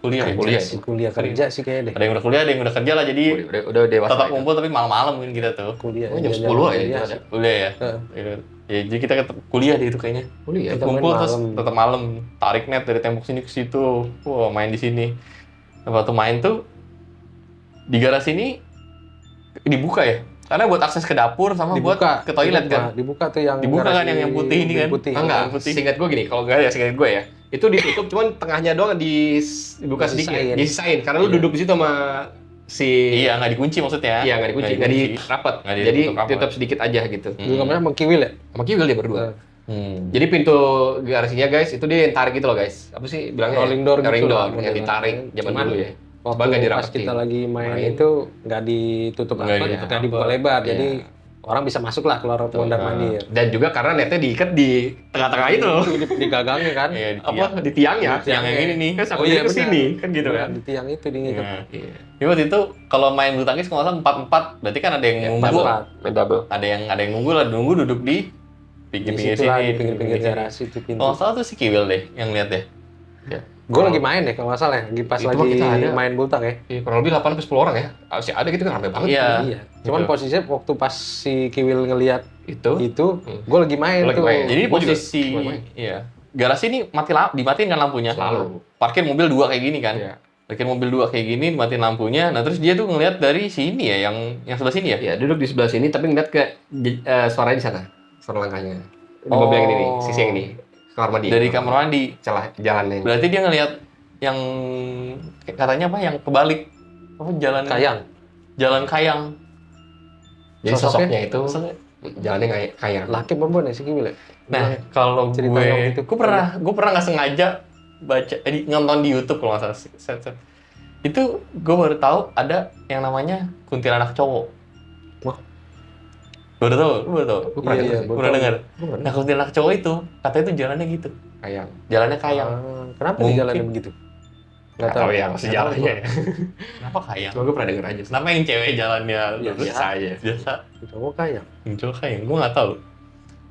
Kuliah. kuliah kerja sih kayaknya deh. Ada yang udah kuliah, ada yang udah kerja lah, jadi Udah dewasa. tetap itu. ngumpul tapi malam-malam mungkin kita tuh. Kuliah. Oh, jam Jalan-jalan 10 ya, kuliah itu sih. Kuliah ya? Heeh. Ya, jadi kita kuliah deh itu kayaknya. Kuliah. Kita main Kumpul terus malam. tetap malam, tarik net dari tembok sini ke situ. Wah, main di sini. Nah, waktu main tuh di garasi ini dibuka ya? Karena buat akses ke dapur sama buat ke toilet kan? Dibuka tuh yang Dibuka kan garasi yang putih ini kan? Putih. Enggak, putih. seingat gue gini, kalau enggak ya seingat gue ya, itu ditutup cuman tengahnya doang dibuka sedikit, Disisain. disisain. Karena lu duduk di situ sama Iya, nggak dikunci maksudnya. Iya, nggak dikunci, nggak dirapet. Nggak Jadi ditutup rapat. tutup sedikit aja gitu. Juga namanya mengkiwil ya? Sama kiwil dia berdua. Jadi pintu garasinya guys, itu dia yang tarik gitu loh guys. Apa sih bilangnya? Rolling door Rolling gitu door, lah, yang modelnya. ditarik zaman Cuman dulu ya. Waktu Bangga pas dirapetin. kita lagi main itu nggak ditutup Nggak rapat, ditutup nggak dibuka rapat. lebar, Iya. jadi orang bisa masuk lah keluar mondar mandir. Dan juga karena netnya diikat di tengah-tengah itu. Di gagangnya kan? Iya, di Apa di tiangnya? Tiang yang ini nih. Kan sampai ke sini kan gitu Benar, kan. di tiang itu diikat. Iya. Iya. Jadi waktu itu kalau main bulu tangkis kalau nggak salah 4-4, berarti kan ada yang nunggu. Empat. Main double. Ada yang nunggu lah, nunggu duduk di Di pinggir-pinggir situ lah, sini. di pinggir-pinggir sini. garasi itu pintu. Kalau nggak salah tuh si Kiwil deh yang lihat deh. Ya. Gue lagi main deh kalau nggak salah ya, pas Itu mah lagi kita ada. main bultang ya. Iya, kurang lebih 8-10 orang ya. Masih ada gitu kan rame banget. Iya. Iya. Cuman Gitu. posisinya waktu pas si Kiwil ngelihat Itu. gue lagi main Lu lagi tuh. main. Jadi Gua juga posisi main. iya. Garasi ini dimatiin kan lampunya. Selalu. Parkir mobil 2 kayak gini kan. Iya. Parkir mobil 2 kayak gini, dimatiin lampunya. Nah, terus dia tuh ngelihat dari sini ya, yang sebelah sini ya. Iya, duduk di sebelah sini tapi ngeliat ke suaranya di sana. Suara langkahnya. Di mobil yang ini nih, sisi yang ini. Kamar mandi. Dari kamar mandi. Celah jalannya. Berarti dia ngelihat yang katanya apa? Yang kebalik. Apa jalan Kayang. Jalan Kayang. Jadi sosoknya itu Sosoknya- jalannya kayak kayang. Laki perempuan ya si Kiwil ya? Nah, kalau Cerita yang itu. gue pernah nggak sengaja baca, nonton di YouTube kalau nggak salah. Itu gue baru tahu ada yang namanya kuntilanak cowok. Wah. Baru tahu, lu baru tahu. Gue pernah Iya, dengar iya, sih. baru Pernah tahu. dengar. Gua pernah. Nah, kuntilanak cowok itu katanya itu jalannya gitu, Kayang. jalannya kayang. Kenapa Mungkin. di jalannya begitu? Nggak tahu ya sejarahnya ya. Kenapa kayang? Cuma gue pernah denger aja. Kenapa yang cewek jalannya Biasa lurus? aja. Biasa. Cowok kayang. Yang cowok kayang, gue nggak tahu.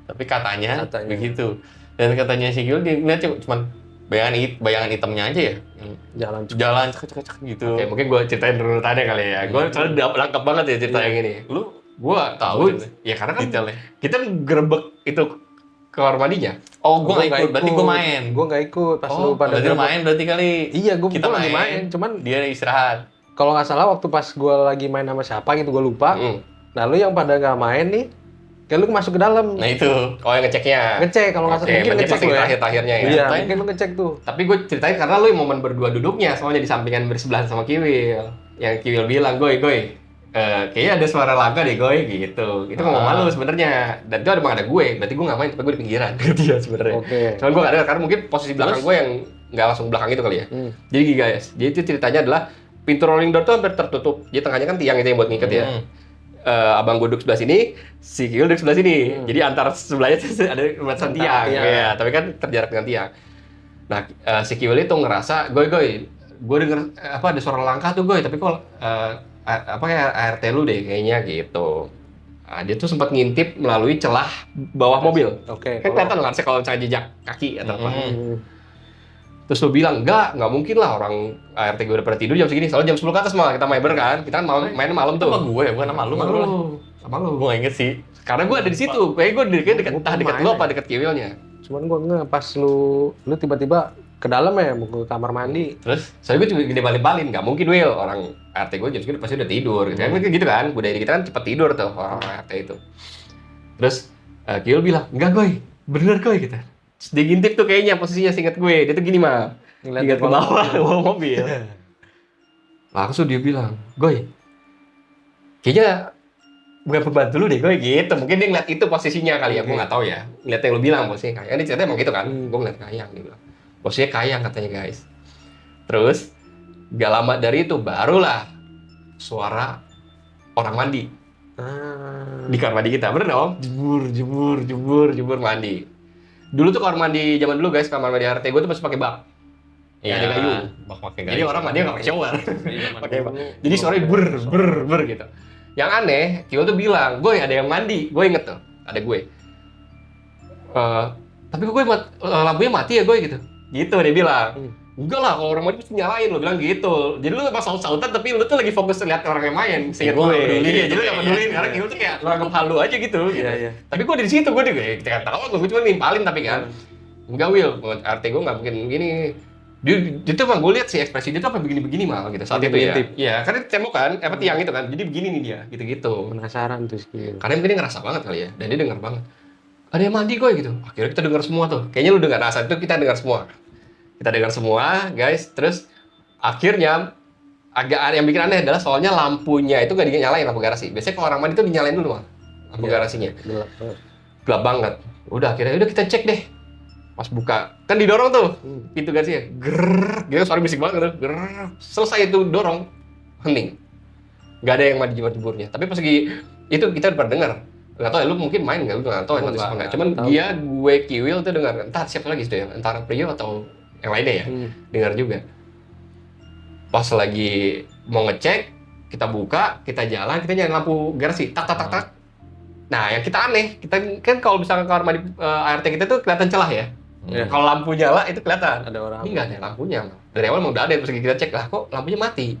Tapi katanya begitu. Dan katanya si Gil dia ngeliat cuman bayangan hitamnya aja ya, yang Jalan jalan cek gitu. Oke, mungkin gue ceritain runutannya kali ya. Gue soalnya lengkap banget ya cerita yang ini. Lu Gue tahu ya karena kan detailnya. kita gerebek itu kamar mandinya. Oh, gue nggak ikut. Berarti gue main. Gue nggak ikut pas lu pada berarti lu gerbek. main berarti kali. Iya, gue Kita lagi main. main. Cuman Dia istirahat. kalau nggak salah waktu pas gue lagi main sama siapa gitu gue lupa. Nah lu yang pada nggak main nih, kayak lu masuk ke dalam. Nah itu. Oh yang ngeceknya. Ngecek kalau nggak salah Oke, mungkin berarti ngecek pasti lu ya. terakhir-terakhirnya ya. Iya, Ngapain? mungkin lu ngecek tuh. Tapi gue ceritain karena lu yang momen berdua duduknya, soalnya di sampingan bersebelahan sama Kiwil. Yang Kiwil bilang, goy, kayaknya ada suara laga deh, goy, gitu. Itu ngomong malu sebenarnya. Dan itu emang ada gue, berarti gue nggak main, tapi gue di pinggiran. Gitu ya sebenarnya. Oke. Cuman gue nggak ada, karena mungkin posisi belakang gue yang nggak langsung belakang itu kali ya. Jadi gini guys, jadi itu ceritanya adalah pintu rolling door tuh hampir tertutup. Jadi tengahnya kan tiang itu yang buat ngiket ya. Abang gue duduk sebelah sini, si Kiwil duduk sebelah sini. Jadi antara sebelahnya tuh ada batasan tiang. tiang. Ya, tapi kan terjarak dengan tiang. Nah, si Kiwil itu ngerasa, goy, gue denger ada suara langkah tuh goy, tapi kok kayak ART lu deh kayaknya gitu. Nah, dia tuh sempat ngintip melalui celah bawah mobil. Oke. Kan kelihatan kan kalau misalnya jejak kaki atau apa. Hmm. Terus lu bilang, nggak mungkin lah orang ART gue udah pada tidur jam segini. Soalnya jam 10 ke atas malah kita main bareng kan. Kita kan main malam Itu tuh. sama gue, bukan sama lu. Sama lu. Gue nggak inget sih. Karena gue ada di situ. Kayaknya gue dekat entah dekat lu main apa dekat Kiwilnya. Cuman gue pas lu tiba-tiba ke dalam ya, mau ke kamar mandi. Terus Soalnya gue juga gede balin-balin, nggak mungkin Will, orang RT gue jam segini pasti udah tidur. Kan gitu kan, budaya kita kan cepet tidur tuh orang RT itu. Terus Kiwil bilang, enggak goy, bener goy gitu. Terus dia ngintip tuh kayaknya posisinya seinget gue, dia tuh gini mah, Ngeliat ingat ke bawah mobil. Langsung dia bilang, goy, kayaknya bukan pembantu lu deh goy gitu. Mungkin dia ngeliat itu posisinya kali ya, gue nggak tahu ya. Ngeliat yang lu bilang posisinya kayang, dia ceritanya emang gitu kan, gue ngeliat kayang dia bilang. Posisinya kayang katanya guys. Terus gak lama dari itu barulah suara orang mandi di kamar mandi kita. Bener dong? Jebur mandi. Dulu tuh kamar mandi zaman dulu guys, kamar mandi RT gue tuh masih pakai bak. Iya, Ada gayung. bak pakai Jadi gayung. orang mandi nggak pakai shower. Pakai bak. dulu. Jadi suaranya ber gitu. Yang aneh, Kiwil tuh bilang, "Goy, ada yang mandi." Gue inget tuh, ada gue. Tapi kok gue lampunya mati ya gue gitu. Gitu dia bilang. Enggak lah, kalau orang mandi pasti nyalain, lo bilang gitu. Jadi lu emang saut-sautan tapi lu tuh lagi fokus lihat orang yang main. Seinget Gua gue. nggak peduli. Iya, jadi lu nggak peduli. Karena Kiwil tuh kayak lu anggap halu aja gitu. Iya, iya. Tapi gue di situ, gue kita kan tahu gue cuma nimpalin tapi kan. Enggak Will, RT gue nggak mungkin gini. Dia tuh emang gue lihat sih ekspresi dia tuh apa begini-begini malah gitu saat Dia itu ya. ngintip. Iya, karena tembok kan, apa tiang itu kan. Jadi begini nih dia, gitu-gitu. Penasaran tuh sih. Karena mungkin dia ngerasa banget kali ya, dan dia dengar banget. Ada yang mandi gue gitu. Akhirnya kita dengar semua tuh. Kayaknya lu dengar, saat itu kita dengar semua. Kita dengar semua, guys. Terus akhirnya agak yang bikin aneh adalah soalnya lampunya itu nggak dinyalain lampu garasi. Biasanya kalau orang mandi itu dinyalain dulu mah lampu garasinya. Gelap. Gelap banget. Udah akhirnya udah kita cek deh. Pas buka kan didorong tuh pintu garasinya. Grrrr, gitu suara bisik banget tuh. Grrrr. Selesai itu dorong hening. Nggak ada yang mandi jemur-jemurnya. Tapi pas lagi itu kita udah pernah dengar. Nggak tahu ya, lu mungkin main nggak, lu nggak tahu ya, Oh, nggak. nggak Cuman tahu. dia, gue, Kiwil tuh dengar. Entah siapa lagi itu ya, antara Prio atau yang lainnya ya, dengar juga. Pas lagi mau ngecek, kita buka, kita jalan, kita nyalain lampu garasi, tak tak tak tak. Nah, yang kita aneh, kita kan kalau misalkan kamar mandi ART kita tuh kelihatan celah ya. Iya. Kalau lampu nyala itu kelihatan. Ada orang. Ini nggak ada lampunya. Dari awal emang udah ada, terus kita cek lah, kok lampunya mati.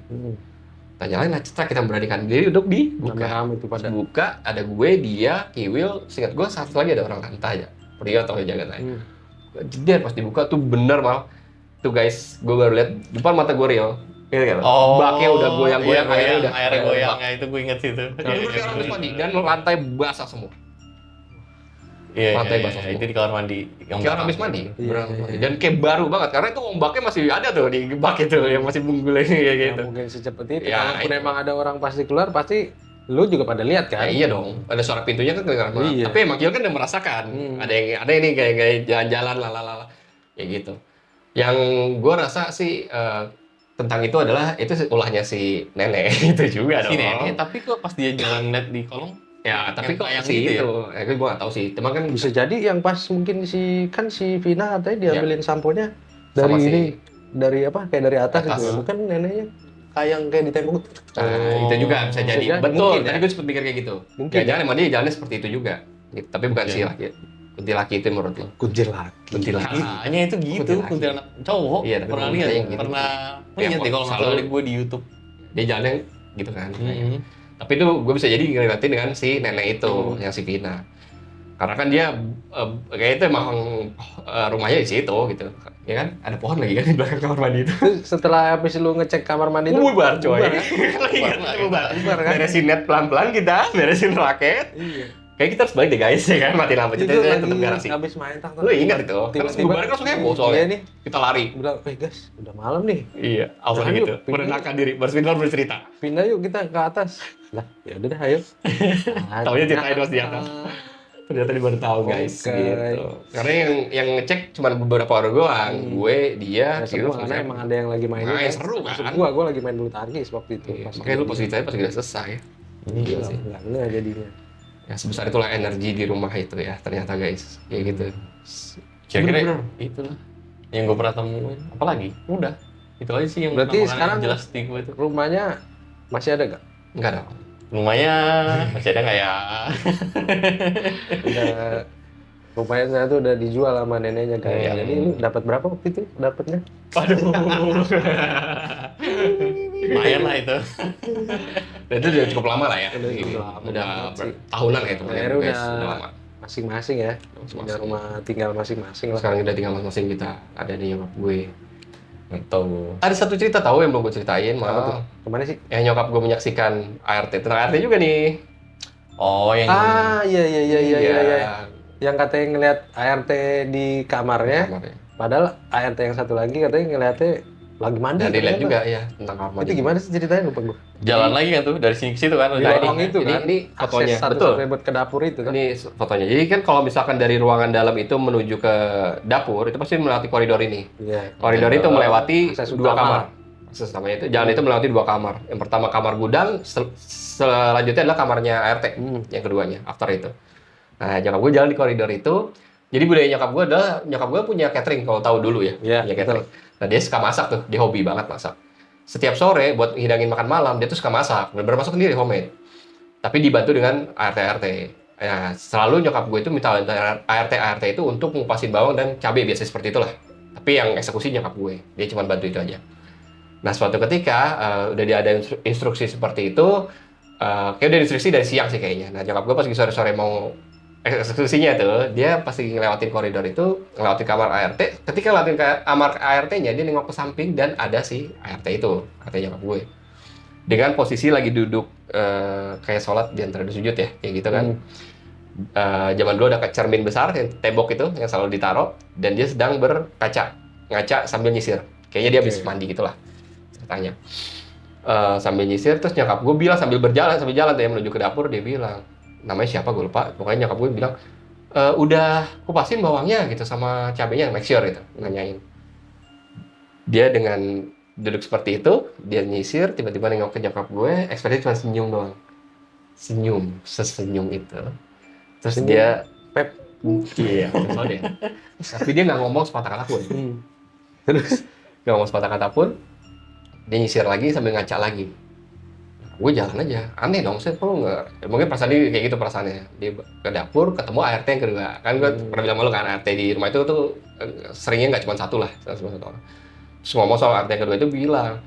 Kita nyalain lah, cetak, kita beranikan diri duduk di buka. Rame itu pada. Buka, ada gue, dia, Kiwil, seingat gue satu lagi ada orang rantah ya. Pria atau yang jaga tanya. Jeder pas dibuka tuh bener mal. Tuh guys, gue baru lihat depan mata gue Rio. Gitu kan? Baknya udah goyang-goyang, airnya goyang, ya itu gue inget sih itu. Bener kayak orang habis mandi, dan lantai basah semua. Iya, Lantai iya, basah iya. semua. Itu di kamar mandi. Kayak orang habis mandi, Iya, beneran iya, mandi. iya. Dan kayak baru banget karena itu ombaknya masih ada tuh di bak itu yang masih bunggul ini kayak Nggak gitu. mungkin secepat itu. Ya, Kalaupun itu. emang ada orang pasti keluar, pasti lu juga pada lihat kan? Ya, iya dong, ada suara pintunya kan kedengaran banget. Iya. Tapi emang Kiel kan udah merasakan. Ada ini kayak jalan-jalan lalala kayak gitu. Yang gue rasa sih tentang itu adalah itu ulahnya si nenek itu juga dong. Si nenek, tapi kok pas dia jalan net di kolong, Ya, tapi yang kok kayak si gitu ya? itu, gue nggak tahu sih. Cuman kan Bisa jadi yang pas mungkin si Vina katanya diambilin samponya Sama dari si- ini, dari apa? Kayak dari atas, Atas. gitu. Bukan neneknya kayak yang kayak di tembok. itu juga bisa jadi. Bisa jadi, Betul, mungkin tadi ya. gue sempat mikir kayak gitu. Mungkin Jangan-jangan emang dia jalannya seperti itu juga. Gitu. Tapi bukan si laki. Kuntilaki itu menurut lo. Kuntil lagi. Kuntilaki. hanya itu gitu, Kuntilanak. kuntilanak cowok. Iya, tapi Pernah kuntilanak lihat, yang gitu. pernah Ya, lihat deh kalau nggak selalu- salah gue di YouTube. Dia jalannya gitu kan. Tapi itu gue bisa jadi ngeliatin dengan si nenek itu, yang si Vina. Karena kan dia kayak itu emang rumahnya di situ gitu. Ya kan? Ada pohon lagi kan di belakang kamar mandi itu. Terus setelah habis lu ngecek kamar mandi itu Bubar coy. bubar, kan? Bubar kan? Beresin net pelan-pelan kita, beresin raket. Iya. Kayak kita harus balik deh guys, ya kan? Mati lampu Itu kita lagi tutup garasi. habis main tak. Lu ingat itu? Kan bubarnya langsung heboh soalnya. Iya nih. Kita lari. Bilang, guys, udah malam nih. Iya, awalnya Ayo, gitu. pindah. Menenangkan diri, berspinner bercerita. Pindah yuk kita ke atas. Lah, ya udah deh, ayo. Taunya ceritain pas di atas. Ternyata dia baru tahu guys, Oke. gitu. Karena yang ngecek cuma beberapa orang doang. Gue, dia, Ya, Kiwil, seru sama karena saya. emang ada yang lagi main. Nah, yang seru kan? Maksud gua lagi main bulu tangkis waktu itu. Iya, makanya lu pas ceritanya pas udah selesai. Iya sih. Enggak bener jadinya. Ya sebesar itulah energi di rumah itu ya ternyata guys. Kayak gitu. Kira-kira Bener-bener. itulah yang gue pernah temuin. Apalagi? Udah. Itu aja sih yang Berarti pernah sekarang jelas di gue itu. rumahnya masih ada gak? Enggak dong. Lumayan, masih ada nggak ya? Udah rumahnya saya tuh udah dijual sama neneknya kan. Iya. Jadi lu dapat berapa waktu itu dapatnya? Waduh. Lumayan lah itu. Dan itu udah cukup lama lah ya. Udah cukup lama Udah banget sih. tahunan ya itu. Akhirnya guys. udah lama. masing-masing ya. Masing-masing. Udah rumah tinggal masing-masing lah. Sekarang udah tinggal masing-masing kita. Ada di nyokap gue. Gitu. Ada satu cerita tahu yang belum gue ceritain, Apa tuh? mal. Kemana sih? Yang nyokap gue menyaksikan ART. Tentang ART juga nih. Oh, yang Iya iya. Iya. Yang katanya ngelihat ART di kamarnya, Kamarnya. padahal ART yang satu lagi katanya ngeliatnya lagi mandi. Dan dilihat ternyata. juga ya tentang kamar mandi. Itu gimana sih ceritanya, lupa gue. jalan lagi kan tuh dari sini ke situ kan. Di Nah, lorong itu kan. ini fotonya. Akses satu Betul. sampai buat ke dapur itu kan. Ini fotonya. Jadi kan kalau misalkan dari ruangan dalam itu menuju ke dapur, itu pasti melewati koridor ini. Iya. Koridor itu melewati Akses dua utama. kamar. Akses utamanya itu, jalan itu melewati dua kamar. Yang pertama kamar gudang, selanjutnya adalah kamarnya ART. Yang keduanya, after itu. Nah, nyokap gue jalan di koridor itu. Jadi budaya nyokap gue adalah, nyokap gue punya catering kalau tahu dulu ya. Iya, Punya catering. Nah, dia suka masak tuh, dia hobi banget masak. Setiap sore buat hidangin makan malam, dia tuh suka masak. Bener-bener masak sendiri, homemade. Tapi dibantu dengan ART-ART. Nah, selalu nyokap gue itu minta ART-ART itu untuk ngupasin bawang dan cabai, biasanya seperti itulah. Tapi yang eksekusi nyokap gue, dia cuma bantu itu aja. Nah, suatu ketika udah ada instruksi seperti itu, kayak udah instruksi dari siang sih kayaknya. Nah, nyokap gue pas sore-sore mau eksekusinya tuh, dia pasti ngelewatin koridor itu, ngelewatin kamar ART. Ketika ngelewatin kamar ART-nya, dia nengok ke samping dan ada si ART itu, ART nyokap gue. Dengan posisi lagi duduk kayak sholat di antara dua sujud ya, kayak gitu kan. Zaman dulu ada cermin besar, yang tembok itu, yang selalu ditaruh, dan dia sedang ngaca sambil nyisir. Kayaknya dia habis mandi gitulah ceritanya. Sambil nyisir, terus nyokap gue bilang sambil jalan tuh ya menuju ke dapur, dia bilang, namanya siapa gue lupa, pokoknya nyokap gue bilang, udah kupasin bawangnya gitu sama cabenya, make sure gitu, nanyain. Dia dengan duduk seperti itu, dia nyisir, tiba-tiba nengok ke nyokap gue, ekspresi cuma senyum doang. Sesenyum itu. Terus Senyum. dia, Pep. iya, kesel dia. Tapi dia nggak ngomong sepatah kata pun. Terus Nggak ngomong sepatah kata pun, dia nyisir lagi sambil ngaca lagi. Gue jalan aja, aneh dong, saya perlu nggak? Mungkin perasaan dia kayak gitu perasaannya. Dia ke dapur, ketemu ART yang kedua. Kan gue pernah bilang sama lu kan, ART di rumah itu tuh seringnya nggak cuma satu lah, cuma satu orang. Terus ngomong soal ART yang kedua itu bilang,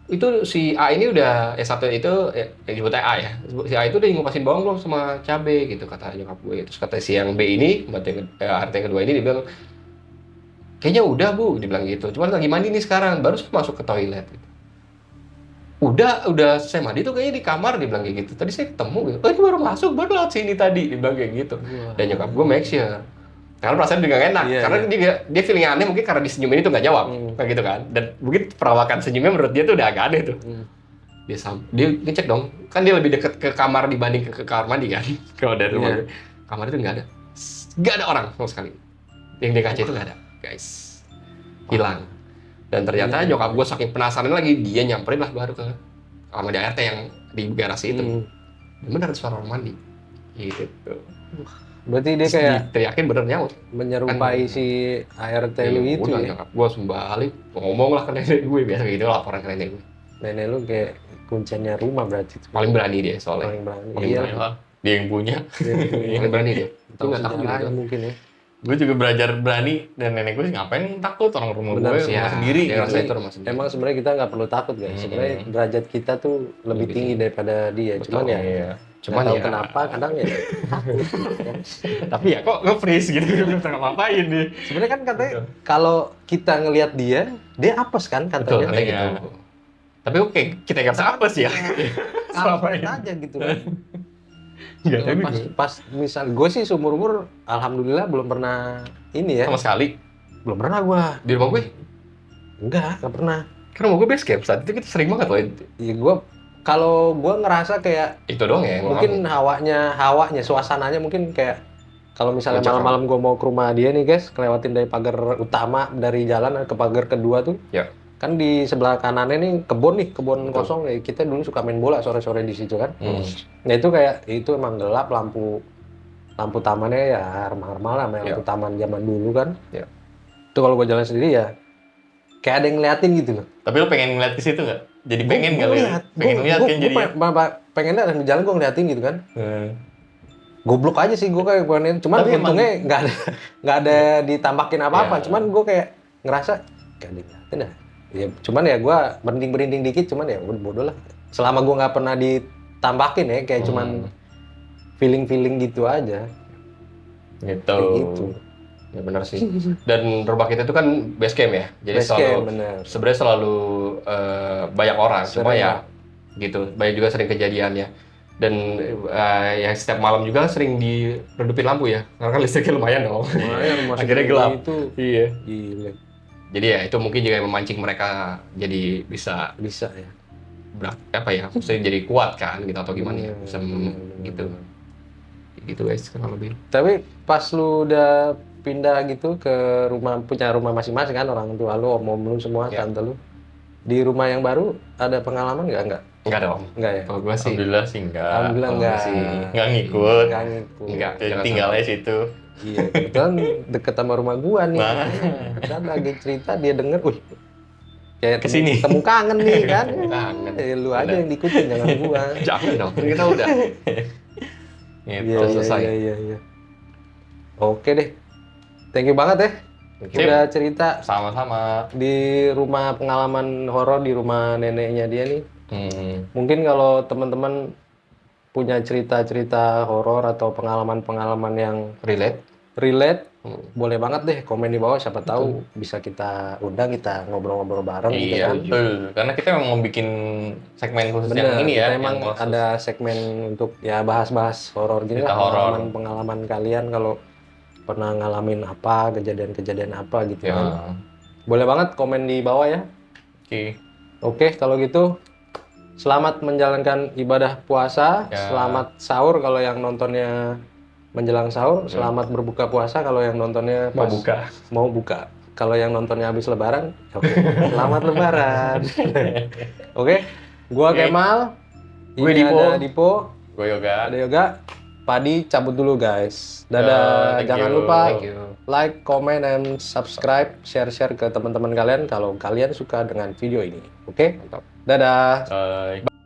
itu si A ini udah, satu itu, yang disebutnya A ya, si A itu udah ngupasin bawang belum sama cabe gitu, kata nyokap gue. Terus kata si yang B ini, ART yang kedua ini, dia bilang, kayaknya udah bu, dia bilang gitu. Cuman lagi mandi nih sekarang, baru masuk ke toilet gitu. Udah saya mandi tuh kayaknya di kamar, dia bilang kayak gitu. Tadi saya ketemu gitu. Oh ini baru masuk, baru lewat sini tadi, dia bilang kayak gitu. Dan nyokap gue make sure. Karena perasaan juga nggak enak. Iya, Karena dia feeling aneh mungkin karena disenyumin itu nggak jawab. Kayak gitu kan. Dan mungkin perawakan senyumnya menurut dia tuh udah agak aneh tuh. Dia ngecek dong. Kan dia lebih deket ke kamar dibanding ke kamar mandi kan. Kalau dari rumah gue. Kamar itu nggak ada. Nggak ada orang sama sekali. Yang di kaca itu nggak ada, guys. Hilang. Dan ternyata nyokap gue saking penasaran lagi, dia nyamperin lah baru ke kamar di ART yang di garasi itu. Dan bener suara orang mandi. Gitu. berarti dia kayak Teriakin bener nyaut. menyerupai si ART lu itu Udah, ya. nyokap gue balik, ngomong lah ke nenek gue. Biasa gitu laporan ke nenek gue. Nenek lu kayak kuncinya rumah berarti itu. Paling berani dia soalnya. Paling berani. Paling Iya. berani. Iyalah, dia yang punya. Paling berani dia. Dia Tahu nggak takut gitu. sejarahnya mungkin ya. Gue juga belajar berani, dan nenek gue sih ngapain takut, orang rumah Benar gue sih, rumah ya. sendiri. Dia Gitu. ngerasain itu rumah sendiri. Emang sebenarnya kita nggak perlu takut guys. Sebenarnya derajat kita tuh lebih Lebih tinggi daripada dia. Cuman ya, Iya. Cuman nggak tahu ya, kenapa kadang ya. tapi ya kok nge-freeze gitu, belum tahu ngapain nih. Sebenarnya kan katanya kalau kita ngelihat dia apes kan Betul, katanya. katanya Iya. gitu. Tapi kok kayak kita nggak bisa apa sih ya? Selama Apes ini. aja gitu kan. Nggak tahu Pas misal gue sih seumur umur alhamdulillah belum pernah ini ya. Sama sekali. Belum pernah gue. Di rumah gue, Nggak pernah. kan rumah gue base camp, saat itu kita sering banget loh. Ya kalau gue ngerasa kayak Itu doang ya. yang mungkin ngalamin. hawanya, suasananya mungkin kayak kalau misalnya Puncak malam-malam gue mau ke rumah dia nih guys, kelewatin dari pagar utama dari jalan ke pagar kedua tuh, Ya. kan di sebelah kanannya nih kebun Betul. kosong ya. Kita dulu suka main bola sore-sore di situ kan. Nah itu kayak itu emang gelap, lampu tamannya ya remang-remang lah, Ya. lampu taman zaman dulu kan. Ya. Itu kalau gue jalan sendiri ya kayak ada yang ngeliatin gitu loh. Tapi lo pengen ngeliat ke situ nggak? Jadi pengen nggak lo? Pengen Gue ngeliat kan jadi. pengen lihat di jalan gue ngeliatin gitu kan. Goblok aja sih gue kayak pengen, cuman Tapi emang- untungnya nggak ada ditambahin apa-apa, Ya. cuman gue kayak ngerasa kayak ada yang ngeliatin ya. Ya cuman ya gue berinding dikit, cuman ya udah bodoh lah. Selama gue nggak pernah ditambahin ya, kayak cuman feeling gitu aja. Gitu. Kayak gitu. Ya benar sih. Dan rumah kita itu kan base camp ya. Jadi Base selalu camp, bener. sebenarnya selalu banyak orang, cuma Sering. ya gitu. Banyak juga sering kejadiannya. Dan ya setiap malam juga sering diredupin lampu ya. Karena kan listriknya lumayan dong. Makanya rumah Akhirnya segede gelap. Itu Iya. gila, Jadi ya itu mungkin juga yang memancing mereka jadi bisa bisa ya. maksudnya jadi kuat kan gitu atau gimana ya. Bener, Bisa bener, gitu. bener. Gitu guys kurang lebih. Tapi pas lu udah pindah gitu ke punya rumah masing-masing kan, orang tua lu, om lu semua, Ya. tante lu. Di rumah yang baru ada pengalaman nggak? Enggak dong. Enggak ya? Kalau gue sih Alhamdulillah sih enggak. Alhamdulillah kalau enggak. sih Nggak ngikut. Nggak ngikut. Enggak. Jadi Jangan tinggalnya situ. Iya, kebetulan deket sama rumah gua nih. Nah. Kan lagi cerita, dia denger, wih, kayak Kesini. temu kangen nih kan. Kangen. Lu aja yang diikutin, jangan gua. jangan dong. Kita udah. Gitu. Iya, selesai. iya. Oke deh. Thank you banget ya. Sip. Udah cerita Sama-sama. di rumah pengalaman horor di rumah neneknya dia nih. Mungkin kalau teman-teman punya cerita-cerita horor atau pengalaman-pengalaman yang Relate. boleh banget deh komen di bawah, siapa tahu bisa kita undang, kita ngobrol-ngobrol bareng gitu Iya, kan. betul. Karena kita memang mau bikin segmen khusus Bener, yang ini ya. kita emang yang khusus. ada segmen untuk ya bahas-bahas horor gini Cerita lah, horor. pengalaman kalian kalau pernah ngalamin apa, kejadian-kejadian apa gitu Ya. kan. Boleh banget komen di bawah ya. Oke. Oke, kalau gitu Selamat menjalankan ibadah puasa. Ya. Selamat sahur kalau yang nontonnya menjelang sahur. Selamat berbuka puasa kalau yang nontonnya Mau pas buka. mau buka. Kalau yang nontonnya habis lebaran, oke. Selamat lebaran. Oke. Gua Oke. Kemal. Gue Ini Dipo. ada Dipo. Gue Yoga. Ada Yoga. Padi cabut dulu guys. Ya, Dadah. thank Jangan you. lupa Thank you. like, comment, and subscribe. Share-share ke teman-teman kalian kalau kalian suka dengan video ini. Oke? Mantap. Dadah. Bye.